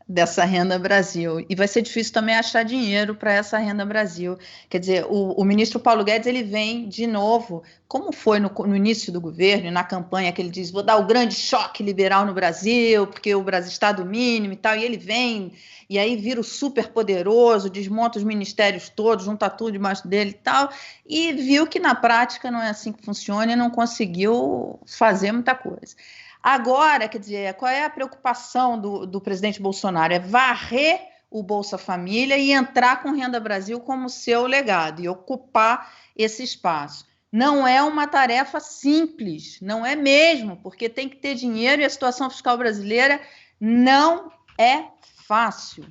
dessa Renda Brasil. E vai ser difícil também achar dinheiro para essa Renda Brasil. Quer dizer, o ministro Paulo Guedes, ele vem de novo, como foi no início do governo e na campanha, que ele diz, vou dar o grande choque liberal no Brasil, porque o Brasil está do mínimo e tal, e ele vem, e aí vira o super poderoso, desmonta os ministérios todos, junta tudo debaixo dele e tal, e viu que na prática não é assim que funciona e não conseguiu fazer muita coisa. Agora, quer dizer, qual é a preocupação do presidente Bolsonaro? É varrer o Bolsa Família e entrar com Renda Brasil como seu legado e ocupar esse espaço. Não é uma tarefa simples, não é mesmo, porque tem que ter dinheiro e a situação fiscal brasileira não é fácil.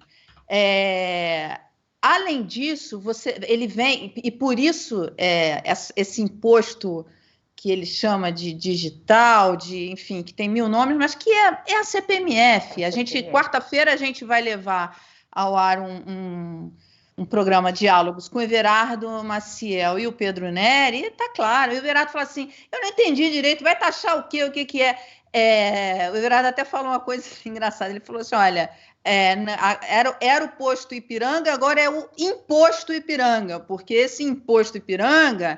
Além disso, ele vem, e por isso esse imposto que ele chama de digital, enfim, que tem 1000 nomes, mas que é a CPMF. Quarta-feira, a gente vai levar ao ar um programa Diálogos com o Everardo Maciel e o Pedro Neri, e tá claro, o Everardo fala assim, eu não entendi direito, vai taxar o quê? O que é? O Everardo até falou uma coisa engraçada, ele falou assim, olha, era o posto Ipiranga, agora é o imposto Ipiranga, porque esse imposto Ipiranga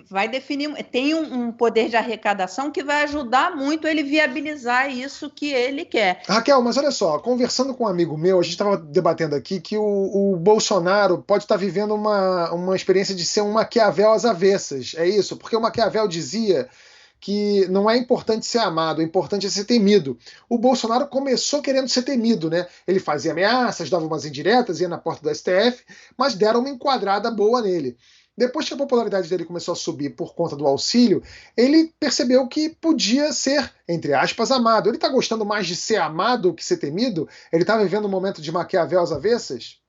vai definir, tem um poder de arrecadação que vai ajudar muito ele viabilizar isso que ele quer. Raquel, mas olha só, conversando com um amigo meu, a gente estava debatendo aqui que o Bolsonaro pode estar vivendo uma experiência de ser um Maquiavel às avessas, é isso? Porque o Maquiavel dizia que não é importante ser amado, é importante ser temido. O Bolsonaro começou querendo ser temido, né? Ele fazia ameaças, dava umas indiretas, ia na porta do STF, mas deram uma enquadrada boa nele. Depois que a popularidade dele começou a subir por conta do auxílio, ele percebeu que podia ser, entre aspas, amado. Ele está gostando mais de ser amado que ser temido? Ele está vivendo um momento de Maquiavel às avessas?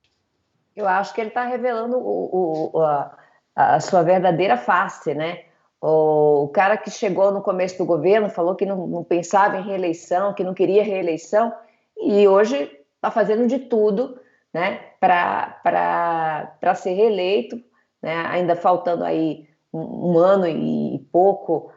Eu acho que ele está revelando a sua verdadeira face, né? O cara que chegou no começo do governo falou que não pensava em reeleição, que não queria reeleição, e hoje está fazendo de tudo, né, para ser reeleito, né, ainda faltando aí um ano e pouco,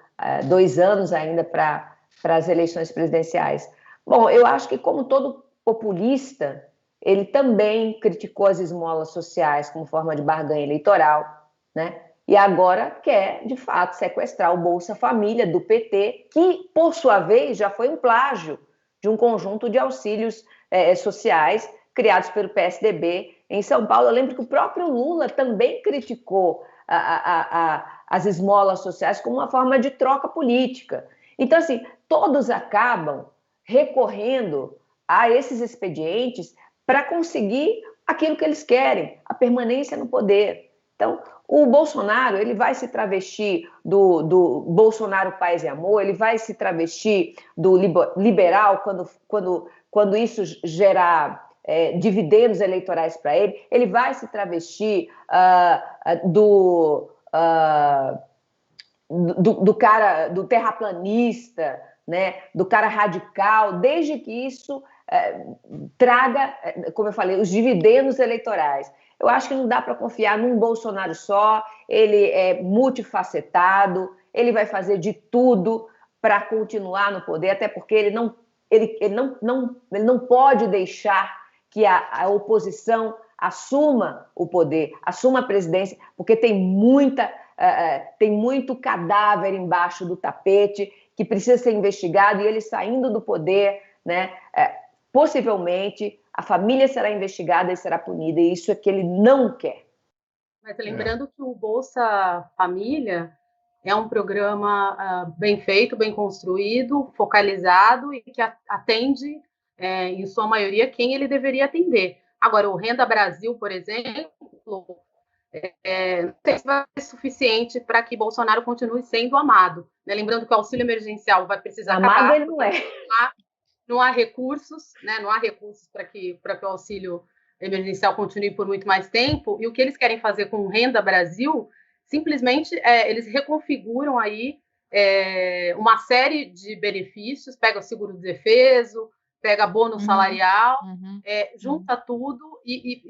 2 anos ainda para as eleições presidenciais. Bom, eu acho que como todo populista, ele também criticou as esmolas sociais como forma de barganha eleitoral, né? E agora quer, de fato, sequestrar o Bolsa Família do PT, que, por sua vez, já foi um plágio de um conjunto de auxílios sociais criados pelo PSDB em São Paulo. Eu lembro que o próprio Lula também criticou as esmolas sociais como uma forma de troca política. Então, assim, todos acabam recorrendo a esses expedientes para conseguir aquilo que eles querem, a permanência no poder. Então, o Bolsonaro, ele vai se travestir do Bolsonaro Paz e Amor, ele vai se travestir do liberal quando isso gerar dividendos eleitorais para ele, ele vai se travestir do cara, do terraplanista, né, do cara radical, desde que isso traga, como eu falei, os dividendos eleitorais. Eu acho que não dá para confiar num Bolsonaro só, ele é multifacetado, ele vai fazer de tudo para continuar no poder, até porque ele não pode deixar que a oposição assuma o poder, assuma a presidência, porque tem muito cadáver embaixo do tapete que precisa ser investigado, e ele saindo do poder, né, possivelmente a família será investigada e será punida, e isso é que ele não quer. Mas lembrando que o Bolsa Família é um programa bem feito, bem construído, focalizado e que atende, em sua maioria, quem ele deveria atender. Agora, o Renda Brasil, por exemplo, não sei se vai ser suficiente para que Bolsonaro continue sendo amado, né? Lembrando que o auxílio emergencial vai precisar amado ele não é. Não há recursos, né? Não há recursos para que o auxílio emergencial continue por muito mais tempo, e o que eles querem fazer com o Renda Brasil, simplesmente eles reconfiguram aí uma série de benefícios, pega o seguro-defeso, pega bônus salarial, junta tudo e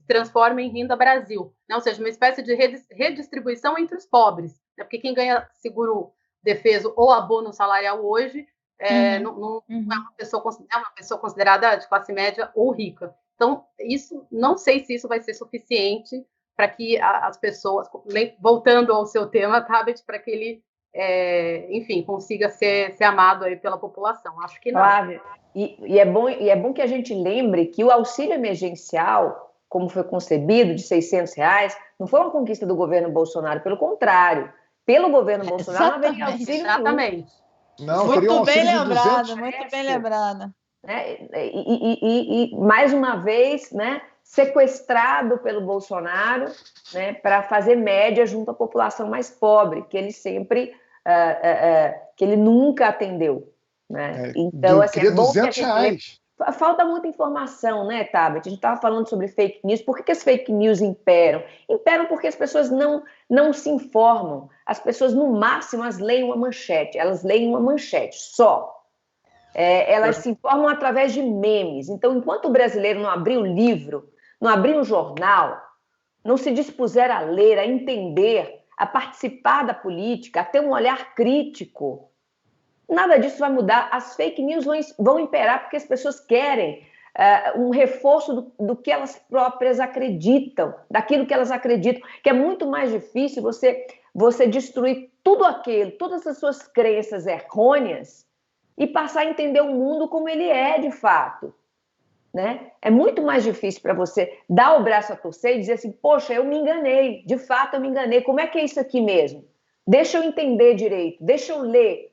transforma em Renda Brasil, né? Ou seja, uma espécie de redistribuição entre os pobres, né? Porque quem ganha seguro-defeso ou abono salarial hoje não é uma pessoa considerada de classe média ou rica. Então, isso, não sei se isso vai ser suficiente para que as pessoas, voltando ao seu tema, Tabet, para que ele, enfim, consiga ser amado aí pela população. Acho que não. Flávia, e é bom que a gente lembre que o auxílio emergencial, como foi concebido, de R$600, não foi uma conquista do governo Bolsonaro, pelo contrário. Pelo governo Bolsonaro não haveria auxílio Exatamente. Não, muito bem lembrado, muito bem lembrado. E mais uma vez, né, sequestrado pelo Bolsonaro, né, para fazer média junto à população mais pobre, que ele sempre, que ele nunca atendeu. Né? Então, assim, queria R$200. Falta muita informação, né, Tabet? A gente estava falando sobre fake news. Por que as fake news imperam? Imperam porque as pessoas não se informam. As pessoas, no máximo, elas leem uma manchete só. Elas se informam através de memes. Então, enquanto o brasileiro não abrir o livro, não abrir um jornal, não se dispuser a ler, a entender, a participar da política, a ter um olhar crítico, nada disso vai mudar. As fake news vão imperar porque as pessoas querem um reforço do que elas próprias acreditam, daquilo que elas acreditam, que é muito mais difícil você destruir tudo aquilo, todas as suas crenças errôneas e passar a entender o mundo como ele é de fato. Né? É muito mais difícil para você dar o braço a torcer e dizer assim, poxa, eu me enganei, de fato eu me enganei, como é que é isso aqui mesmo? Deixa eu entender direito, deixa eu ler,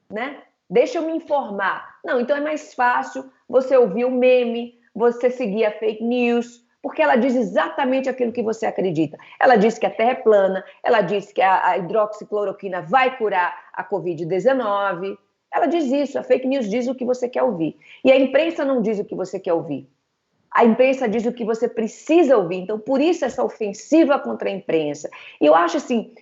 né? Deixa eu me informar. Não, então é mais fácil você ouvir o meme, você seguir a fake news, porque ela diz exatamente aquilo que você acredita. Ela diz que a Terra é plana, ela diz que a hidroxicloroquina vai curar a Covid-19, ela diz isso, a fake news diz o que você quer ouvir. E a imprensa não diz o que você quer ouvir. A imprensa diz o que você precisa ouvir. Então, por isso essa ofensiva contra a imprensa. E eu acho assim,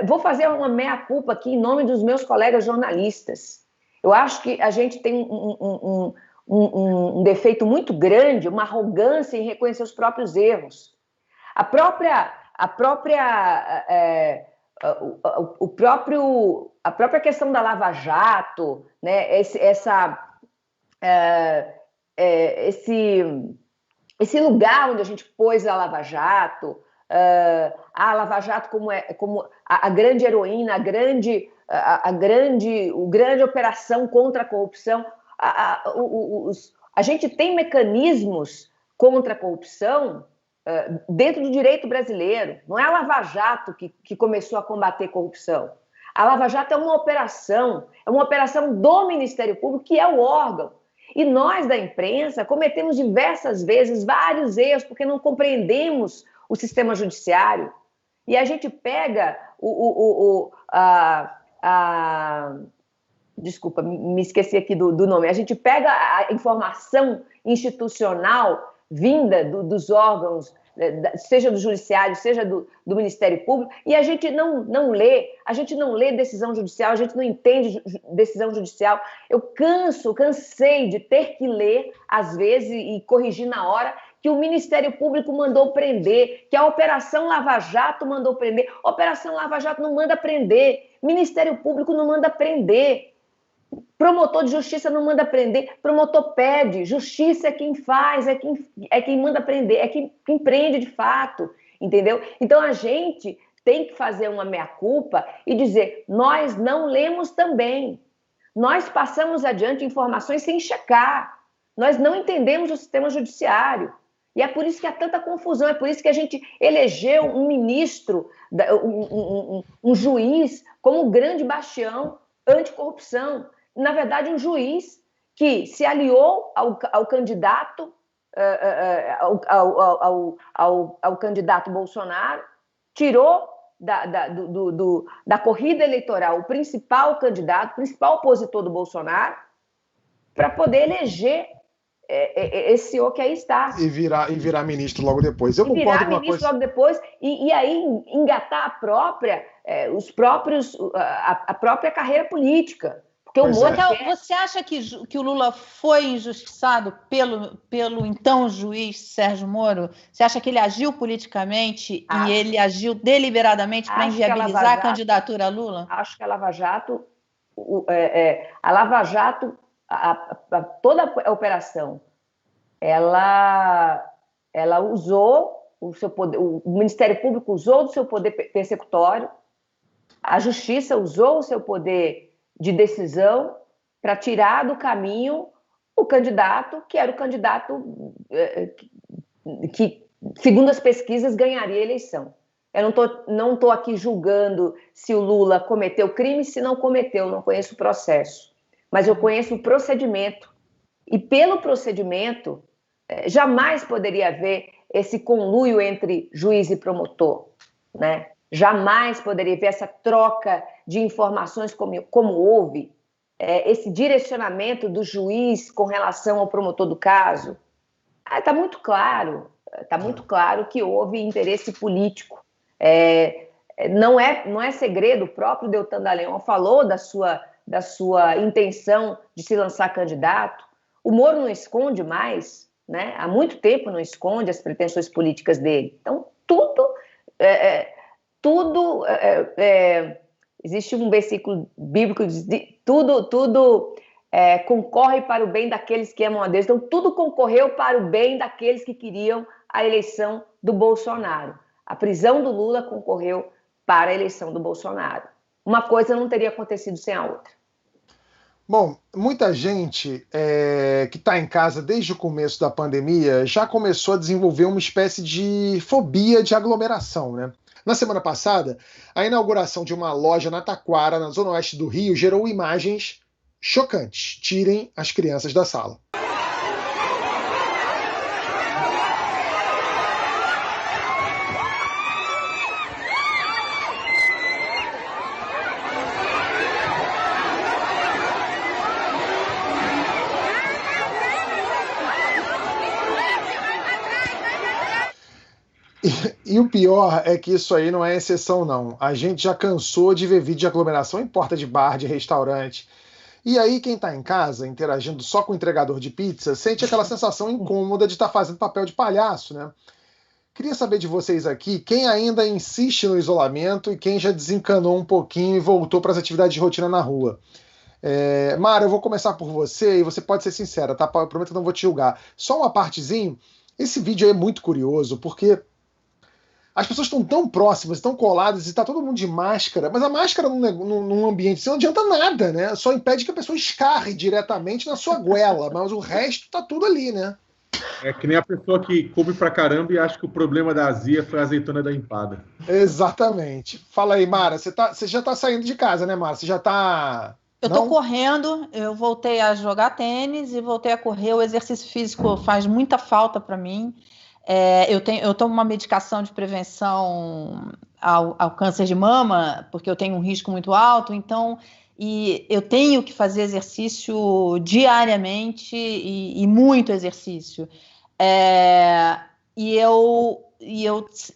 vou fazer uma meia-culpa aqui em nome dos meus colegas jornalistas. Eu acho que a gente tem um defeito muito grande, uma arrogância em reconhecer os próprios erros. A própria questão da Lava Jato, né, esse lugar onde a gente pôs a Lava Jato, a Lava Jato como a grande heroína, a grande operação contra a corrupção. A gente tem mecanismos contra a corrupção dentro do direito brasileiro. Não é a Lava Jato que começou a combater corrupção. A Lava Jato é uma operação do Ministério Público, que é o órgão. E nós, da imprensa, cometemos diversas vezes vários erros, porque não compreendemos o sistema judiciário. E a gente pega desculpa, me esqueci aqui do nome. A gente pega a informação institucional vinda dos órgãos, seja do judiciário, seja do Ministério Público, e a gente não lê decisão judicial, a gente não entende decisão judicial. Eu cansei de ter que ler, às vezes, e corrigir na hora, que o Ministério Público mandou prender, que a Operação Lava Jato mandou prender. Operação Lava Jato não manda prender, Ministério Público não manda prender, promotor de justiça não manda prender, promotor pede, justiça é quem faz, é quem manda prender, é quem prende de fato, entendeu? Então a gente tem que fazer uma meia-culpa e dizer, nós não lemos também, nós passamos adiante informações sem checar, nós não entendemos o sistema judiciário. E é por isso que há tanta confusão, é por isso que a gente elegeu um ministro, um juiz, como um grande bastião anticorrupção. Na verdade, um juiz que se aliou ao candidato, ao candidato Bolsonaro, tirou da corrida eleitoral o principal candidato, o principal opositor do Bolsonaro, para poder eleger esse senhor que aí está. E virar ministro logo depois. Eu concordo com uma coisa. Logo depois, e aí engatar a própria carreira política. Porque então, você acha que o Lula foi injustiçado pelo então juiz Sérgio Moro? Você acha que ele agiu politicamente e ele agiu deliberadamente para inviabilizar a candidatura a Lula? Acho que a Lava Jato a Lava Jato, toda a operação, ela usou o seu poder, o Ministério Público usou do seu poder persecutório, a Justiça usou o seu poder de decisão para tirar do caminho o candidato, que era o candidato que, segundo as pesquisas, ganharia a eleição. Eu não tô aqui julgando se o Lula cometeu crime, se não cometeu, não conheço o processo. Mas eu conheço o procedimento. E pelo procedimento, jamais poderia haver esse conluio entre juiz e promotor, né? Jamais poderia haver essa troca de informações como houve, esse direcionamento do juiz com relação ao promotor do caso. Está muito claro que houve interesse político. Não é segredo, o próprio Deltan Dallagnol falou da sua intenção de se lançar candidato. O Moro não esconde mais, né? Há muito tempo não esconde as pretensões políticas dele. Então, existe um versículo bíblico que diz: tudo concorre para o bem daqueles que amam a Deus. Então, tudo concorreu para o bem daqueles que queriam a eleição do Bolsonaro. A prisão do Lula concorreu para a eleição do Bolsonaro. Uma coisa não teria acontecido sem a outra. Bom, muita gente que está em casa desde o começo da pandemia já começou a desenvolver uma espécie de fobia de aglomeração, né? Na semana passada, a inauguração de uma loja na Taquara, na zona oeste do Rio, gerou imagens chocantes. Tirem as crianças da sala. E o pior é que isso aí não é exceção, não. A gente já cansou de ver vídeo de aglomeração em porta de bar, de restaurante. E aí quem está em casa, interagindo só com o entregador de pizza, sente aquela sensação incômoda de estar fazendo papel de palhaço, né? Queria saber de vocês aqui, quem ainda insiste no isolamento e quem já desencanou um pouquinho e voltou para as atividades de rotina na rua. Mara, eu vou começar por você e você pode ser sincera, tá? Eu prometo que não vou te julgar. Só uma partezinha, esse vídeo aí é muito curioso, porque as pessoas estão tão próximas, tão coladas, e está todo mundo de máscara, mas a máscara num ambiente assim não adianta nada, né? Só impede que a pessoa escarre diretamente na sua goela, mas o resto tá tudo ali, né? É que nem a pessoa que come pra caramba e acha que o problema da azia foi a azeitona da empada. Exatamente. Fala aí, Mara, você já tá saindo de casa, né, Mara? Você já tá... Eu tô correndo, eu voltei a jogar tênis e voltei a correr. O exercício físico faz muita falta para mim. Eu tomo uma medicação de prevenção ao câncer de mama, porque eu tenho um risco muito alto, então, e eu tenho que fazer exercício diariamente e muito exercício.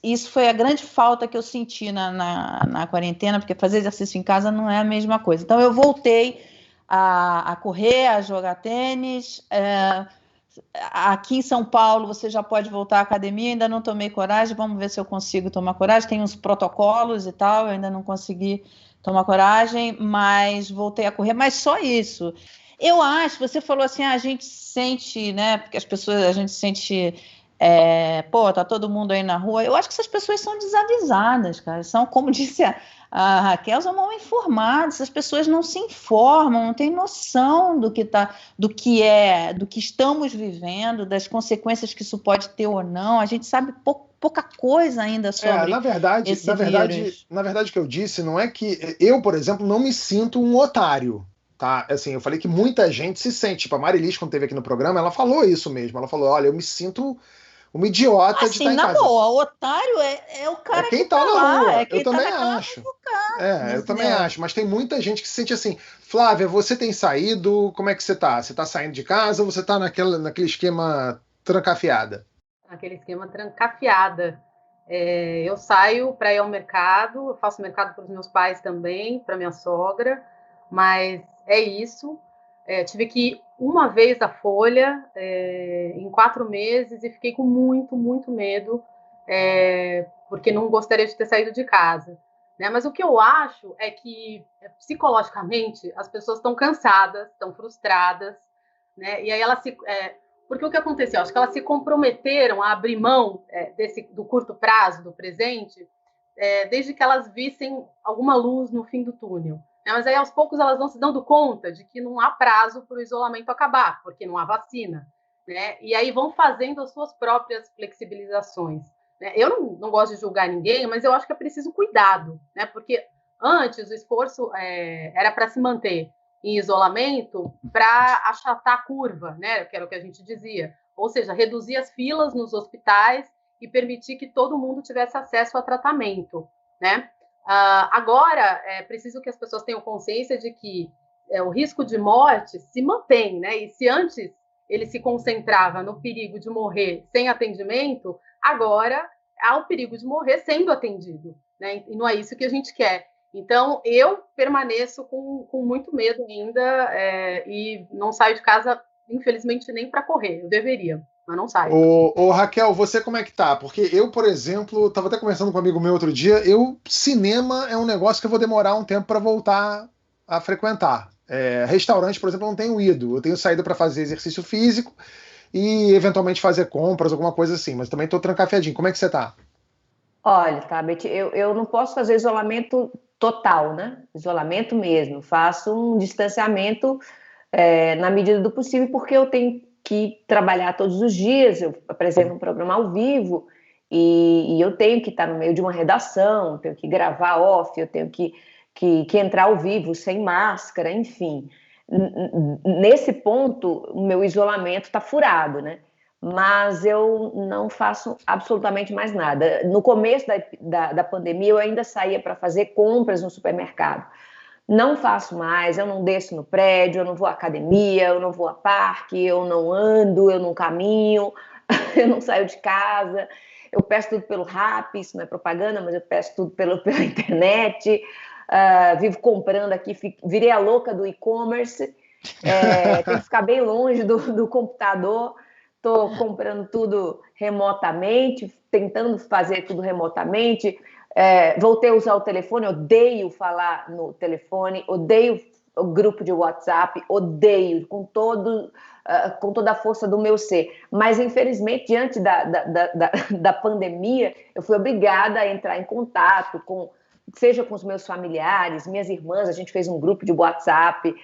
Isso foi a grande falta que eu senti na quarentena, porque fazer exercício em casa não é a mesma coisa. Então, eu voltei a correr, a jogar tênis. Aqui em São Paulo você já pode voltar à academia, ainda não tomei coragem, vamos ver se eu consigo tomar coragem, tem uns protocolos e tal, eu ainda não consegui tomar coragem, mas voltei a correr, mas só isso. Eu acho, você falou assim, a gente sente, né, porque a gente sente, tá todo mundo aí na rua, eu acho que essas pessoas são desavisadas, cara, são, como disse a Raquel, são mal informadas, as pessoas não se informam, não têm noção do que estamos vivendo, das consequências que isso pode ter ou não. A gente sabe pouca coisa ainda sobre na verdade, o que eu disse não é que eu, por exemplo, não me sinto um otário, tá? Assim, eu falei que muita gente se sente. Tipo, a Marilis, quando esteve aqui no programa, ela falou isso mesmo. Ela falou, olha, eu me sinto uma idiota de estar em casa. Na boa, o otário é o cara que tá na rua. Eu também acho. Eu também acho. Mas tem muita gente que se sente assim, Flávia, você tem saído? Como é que você tá? Você tá saindo de casa ou você tá naquele esquema trancafiada? Aquele esquema trancafiada. Eu saio para ir ao mercado, eu faço mercado para os meus pais também, para minha sogra, mas é isso. Tive que ir uma vez à Folha em 4 meses e fiquei com muito, muito medo, porque não gostaria de ter saído de casa. né? Mas o que eu acho é que, psicologicamente, as pessoas estão cansadas, estão frustradas, né? E aí porque o que aconteceu? Acho que elas se comprometeram a abrir mão do curto prazo, do presente, desde que elas vissem alguma luz no fim do túnel. Mas aí, aos poucos, elas vão se dando conta de que não há prazo para o isolamento acabar, porque não há vacina, né? E aí vão fazendo as suas próprias flexibilizações. Eu não gosto de julgar ninguém, mas eu acho que é preciso cuidado, né? Porque antes o esforço era para se manter em isolamento para achatar a curva, né? Que era o que a gente dizia. Ou seja, reduzir as filas nos hospitais e permitir que todo mundo tivesse acesso a tratamento, né? Agora, é preciso que as pessoas tenham consciência de que o risco de morte se mantém, né? E se antes ele se concentrava no perigo de morrer sem atendimento, agora há o perigo de morrer sendo atendido, né? E não é isso que a gente quer. Então, eu permaneço com muito medo ainda e não saio de casa, infelizmente, nem para correr. Eu deveria, mas não saio. Ô, Raquel, você como é que tá? Porque eu, por exemplo, estava até conversando com um amigo meu outro dia, cinema é um negócio que eu vou demorar um tempo para voltar a frequentar. Restaurante, por exemplo, eu não tenho ido. Eu tenho saído para fazer exercício físico e eventualmente fazer compras, alguma coisa assim, mas também estou trancafiadinho. Como é que você tá? Olha, Tabet, eu não posso fazer isolamento total, né? Isolamento mesmo. Faço um distanciamento na medida do possível, porque eu tenho que trabalhar todos os dias. Eu apresento um programa ao vivo e eu tenho que estar no meio de uma redação, tenho que gravar off, eu tenho que entrar ao vivo sem máscara, enfim. Nesse ponto, o meu isolamento está furado, né? Mas eu não faço absolutamente mais nada. No começo da pandemia, eu ainda saía para fazer compras no supermercado. Não faço mais, eu não desço no prédio, eu não vou à academia, eu não vou a parque, eu não ando, eu não caminho, eu não saio de casa, eu peço tudo pelo Rappi, isso não é propaganda, mas eu peço tudo pela internet, vivo comprando aqui, virei a louca do e-commerce, tenho que ficar bem longe do computador. Estou comprando tudo remotamente, tentando fazer tudo remotamente. Voltei a usar o telefone, odeio falar no telefone, odeio o grupo de WhatsApp, odeio com toda a força do meu ser. Mas, infelizmente, diante da pandemia, eu fui obrigada a entrar em contato seja com os meus familiares, minhas irmãs, a gente fez um grupo de WhatsApp,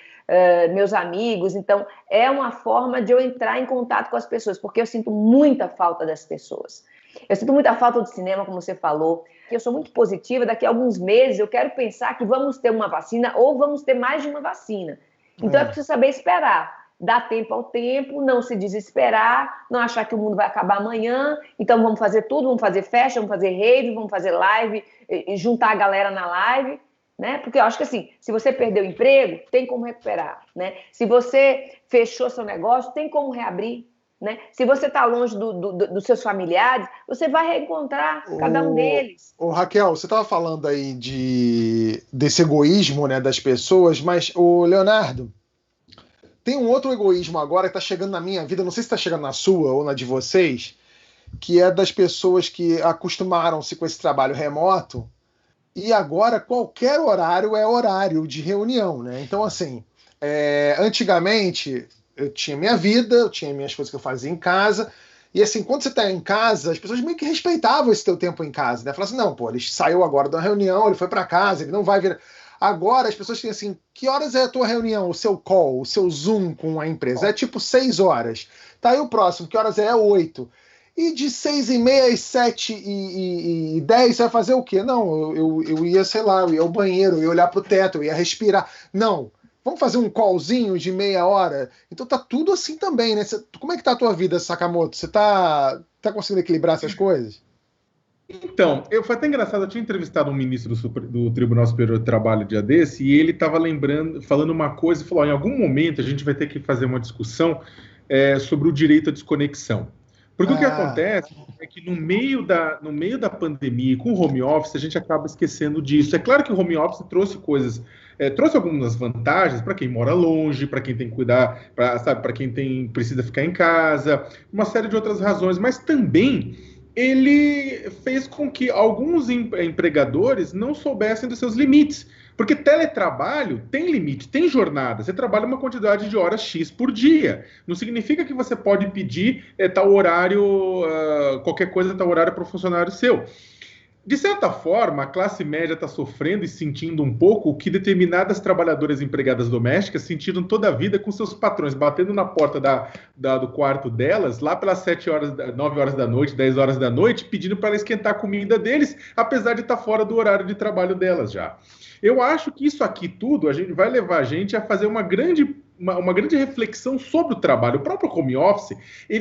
meus amigos, então é uma forma de eu entrar em contato com as pessoas, porque eu sinto muita falta das pessoas. Eu sinto muita falta do cinema, como você falou. Eu sou muito positiva, daqui a alguns meses eu quero pensar que vamos ter uma vacina ou vamos ter mais de uma vacina. Então é preciso saber esperar. Dar tempo ao tempo, não se desesperar, não achar que o mundo vai acabar amanhã, então vamos fazer tudo, vamos fazer festa, vamos fazer rave, vamos fazer live, e juntar a galera na live, né? Porque eu acho que assim, se você perdeu o emprego, tem como recuperar, né? Se você fechou seu negócio, tem como reabrir, né? Se você está longe dos seus familiares, você vai reencontrar cada um deles. Raquel, você estava falando aí desse egoísmo, né, das pessoas, mas, Leonardo, tem um outro egoísmo agora que está chegando na minha vida, não sei se está chegando na sua ou na de vocês, que é das pessoas que acostumaram-se com esse trabalho remoto e agora qualquer horário é horário de reunião, né? Então, assim, antigamente eu tinha minha vida, eu tinha minhas coisas que eu fazia em casa, e assim, quando você está em casa, as pessoas meio que respeitavam esse teu tempo em casa, né? Falavam assim, não, pô, ele saiu agora da reunião, ele foi para casa, ele não vai vir... Agora as pessoas têm assim, que horas é a tua reunião, o seu call, o seu Zoom com a empresa? É tipo 6 horas. Tá aí o próximo, que horas é? É 8. E de 6h30 às 7h10 você vai fazer o quê? Não, eu ia, sei lá, eu ia ao banheiro, eu ia olhar pro teto, eu ia respirar. Não, vamos fazer um callzinho de meia hora? Então tá tudo assim também, né? Como é que tá a tua vida, Sakamoto? Você tá conseguindo equilibrar essas coisas? Então, foi até engraçado, eu tinha entrevistado um ministro do Tribunal Superior do Trabalho dia desse, e ele estava falando uma coisa, e falou, em algum momento a gente vai ter que fazer uma discussão sobre o direito à desconexão. Porque o que acontece é que no meio da pandemia, com o home office, a gente acaba esquecendo disso. É claro que o home office trouxe coisas, trouxe algumas vantagens para quem mora longe, para quem tem que cuidar, para quem precisa ficar em casa, uma série de outras razões, mas também ele fez com que alguns empregadores não soubessem dos seus limites. Porque teletrabalho tem limite, tem jornada. Você trabalha uma quantidade de horas X por dia. Não significa que você pode pedir tal horário, qualquer coisa, tal horário para o funcionário seu. De certa forma, a classe média está sofrendo e sentindo um pouco o que determinadas trabalhadoras empregadas domésticas sentiram toda a vida com seus patrões batendo na porta do quarto delas, lá pelas 9 horas da noite, 10 horas da noite, pedindo para ela esquentar a comida deles, apesar de estar fora do horário de trabalho delas já. Eu acho que isso aqui tudo vai levar a gente a fazer uma grande reflexão sobre o trabalho. O próprio home office,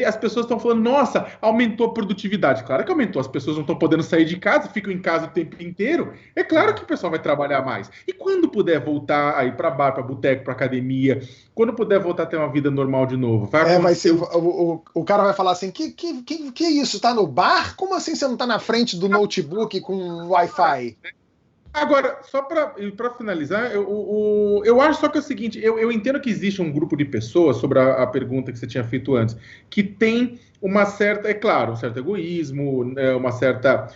as pessoas estão falando, nossa, aumentou a produtividade. Claro que aumentou, as pessoas não estão podendo sair de casa, ficam em casa o tempo inteiro. É claro que o pessoal vai trabalhar mais. E quando puder voltar a ir para bar, para boteco, para academia, quando puder voltar a ter uma vida normal de novo, vai ser, o cara vai falar assim, que é isso? Tá no bar? Como assim você não tá na frente do notebook com Wi-Fi? Agora, só para finalizar, eu acho só que é o seguinte, eu entendo que existe um grupo de pessoas, sobre a pergunta que você tinha feito antes, que tem uma certa, é claro, um certo egoísmo, uma certa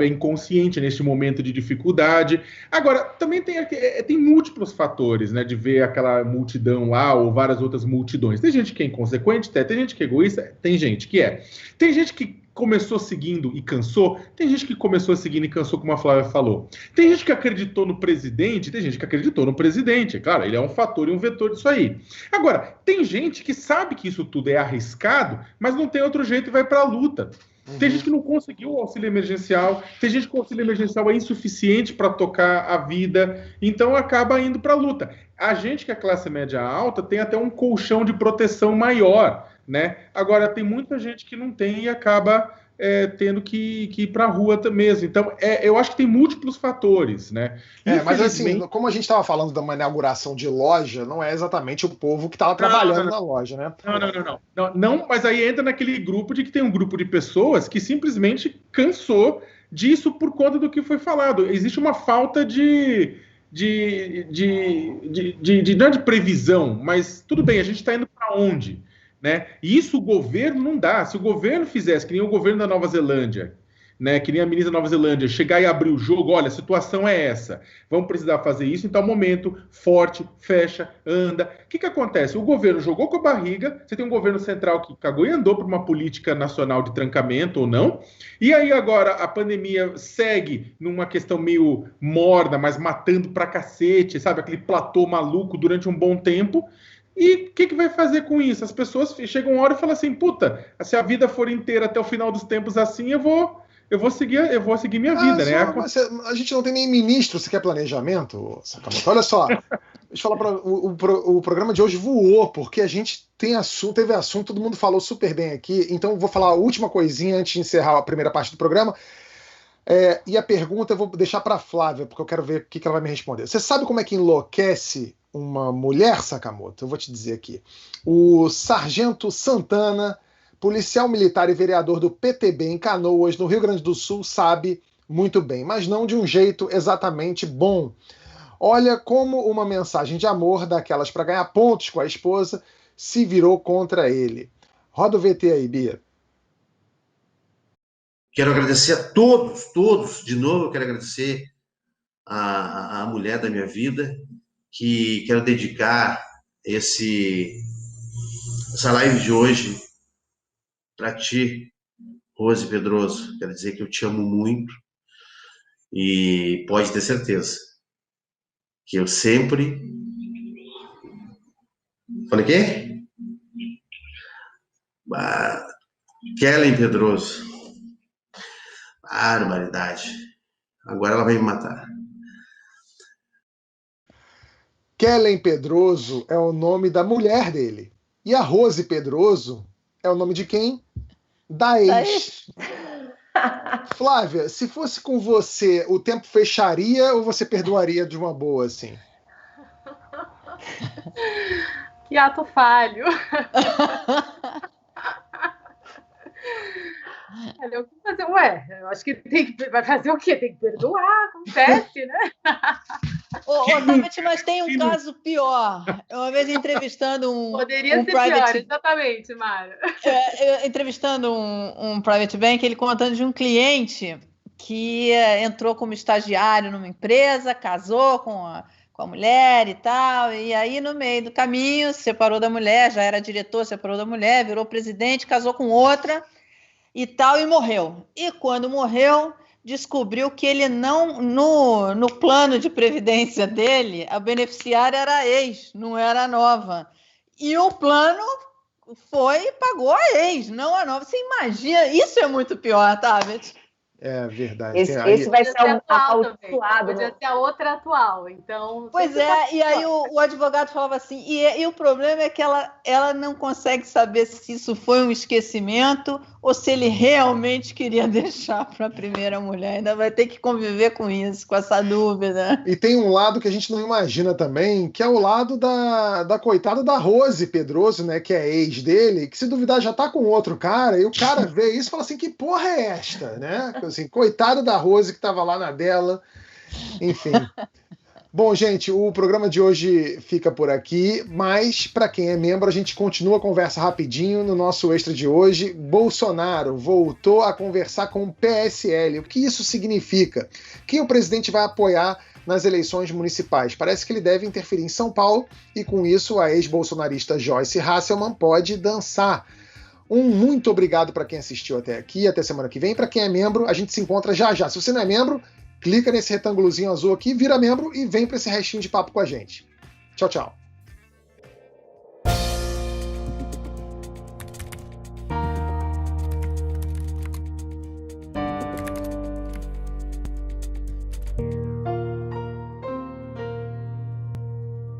inconsciente neste momento de dificuldade. Agora, também tem múltiplos fatores, né, de ver aquela multidão lá, ou várias outras multidões. Tem gente que é inconsequente, tem gente que é egoísta, tem gente que é. Tem gente que começou seguindo e cansou, tem gente que começou seguindo e cansou, como a Flávia falou. Tem gente que acreditou no presidente, tem gente que acreditou no presidente. Claro, ele é um fator e um vetor disso aí. Agora, tem gente que sabe que isso tudo é arriscado, mas não tem outro jeito e vai para a luta. Tem gente que não conseguiu o auxílio emergencial, tem gente que o auxílio emergencial é insuficiente para tocar a vida, então acaba indo para a luta. A gente que é classe média alta tem até um colchão de proteção maior, né? Agora, tem muita gente que não tem e acaba tendo que ir para a rua mesmo. Então, eu acho que tem múltiplos fatores, né? Mas assim, como a gente estava falando de uma inauguração de loja, não é exatamente o povo que estava trabalhando na loja, né? Não, mas aí entra naquele grupo de que tem um grupo de pessoas que simplesmente cansou disso por conta do que foi falado. Existe uma falta não de previsão, mas tudo bem, a gente está indo para onde? Né? E isso o governo não dá. Se o governo fizesse, que nem o governo da Nova Zelândia, né, que nem a ministra da Nova Zelândia, chegar e abrir o jogo, olha, a situação é essa, vamos precisar fazer isso em tal momento, forte, fecha, anda. O que acontece? O governo jogou com a barriga, você tem um governo central que cagou e andou para uma política nacional de trancamento ou não, e aí agora a pandemia segue numa questão meio morna, mas matando pra cacete, sabe? Aquele platô maluco durante um bom tempo. E o que vai fazer com isso? As pessoas chegam uma hora e falam assim, puta, se a vida for inteira até o final dos tempos assim, eu vou seguir minha vida, né? A gente não tem nem ministro sequer planejamento, Sakamoto. Olha só, deixa eu falar para o programa de hoje voou, porque a gente teve assunto, todo mundo falou super bem aqui, então vou falar a última coisinha antes de encerrar a primeira parte do programa. E a pergunta eu vou deixar para a Flávia, porque eu quero ver o que ela vai me responder. Você sabe como é que enlouquece uma mulher, Sakamoto? Eu vou te dizer aqui. O Sargento Santana, policial militar e vereador do PTB em Canoas, no Rio Grande do Sul, sabe muito bem, mas não de um jeito exatamente bom. Olha como uma mensagem de amor daquelas para ganhar pontos com a esposa se virou contra ele. Roda o VT aí, Bia. Quero agradecer a todos, de novo eu quero agradecer a mulher da minha vida, que quero dedicar essa live de hoje para ti, Rose Pedroso. Quero dizer que eu te amo muito e pode ter certeza que eu sempre... Falei quê? Kellen Pedroso. Barbaridade. Agora ela vai me matar. Kellen Pedroso é o nome da mulher dele. E a Rose Pedroso é o nome de quem? Da ex. Flávia, se fosse com você, o tempo fecharia ou você perdoaria de uma boa, assim? Que ato falho. Eu vou fazer, eu acho que vai fazer o quê? Tem que perdoar, acontece, né? Tavete, mas tem um caso pior. Uma vez entrevistando Poderia ser pior, exatamente, Mara. Entrevistando um private bank, ele contando de um cliente que entrou como estagiário numa empresa, casou com a mulher e tal, e aí no meio do caminho se separou da mulher, já era diretor, separou da mulher, virou presidente, casou com outra e tal, e morreu. E quando morreu, descobriu que ele não, no plano de previdência dele, a beneficiária era a ex, não era a nova. E o plano foi e pagou a ex, não a nova. Você imagina, isso é muito pior, tá, Beth? É verdade. Esse vai ser atual. Podia ser a outra atual. Então, pois é, e aí o advogado falava assim, e o problema é que ela não consegue saber se isso foi um esquecimento ou se ele realmente queria deixar para a primeira mulher. Ainda vai ter que conviver com isso, com essa dúvida. E tem um lado que a gente não imagina também, que é o lado da coitada da Rose Pedroso, né, que é ex dele, que se duvidar já tá com outro cara, e o cara vê isso e fala assim, que porra é esta, né? Assim, coitada da Rose que estava lá na dela, enfim. Bom, gente, o programa de hoje fica por aqui, mas para quem é membro, a gente continua a conversa rapidinho no nosso extra de hoje. Bolsonaro voltou a conversar com o PSL. O que isso significa? Quem o presidente vai apoiar nas eleições municipais? Parece que ele deve interferir em São Paulo e com isso a ex-bolsonarista Joyce Hasselmann pode dançar. Muito obrigado para quem assistiu até aqui, até semana que vem. Para quem é membro, a gente se encontra já já. Se você não é membro, clica nesse retângulozinho azul aqui, vira membro e vem para esse restinho de papo com a gente. Tchau, tchau.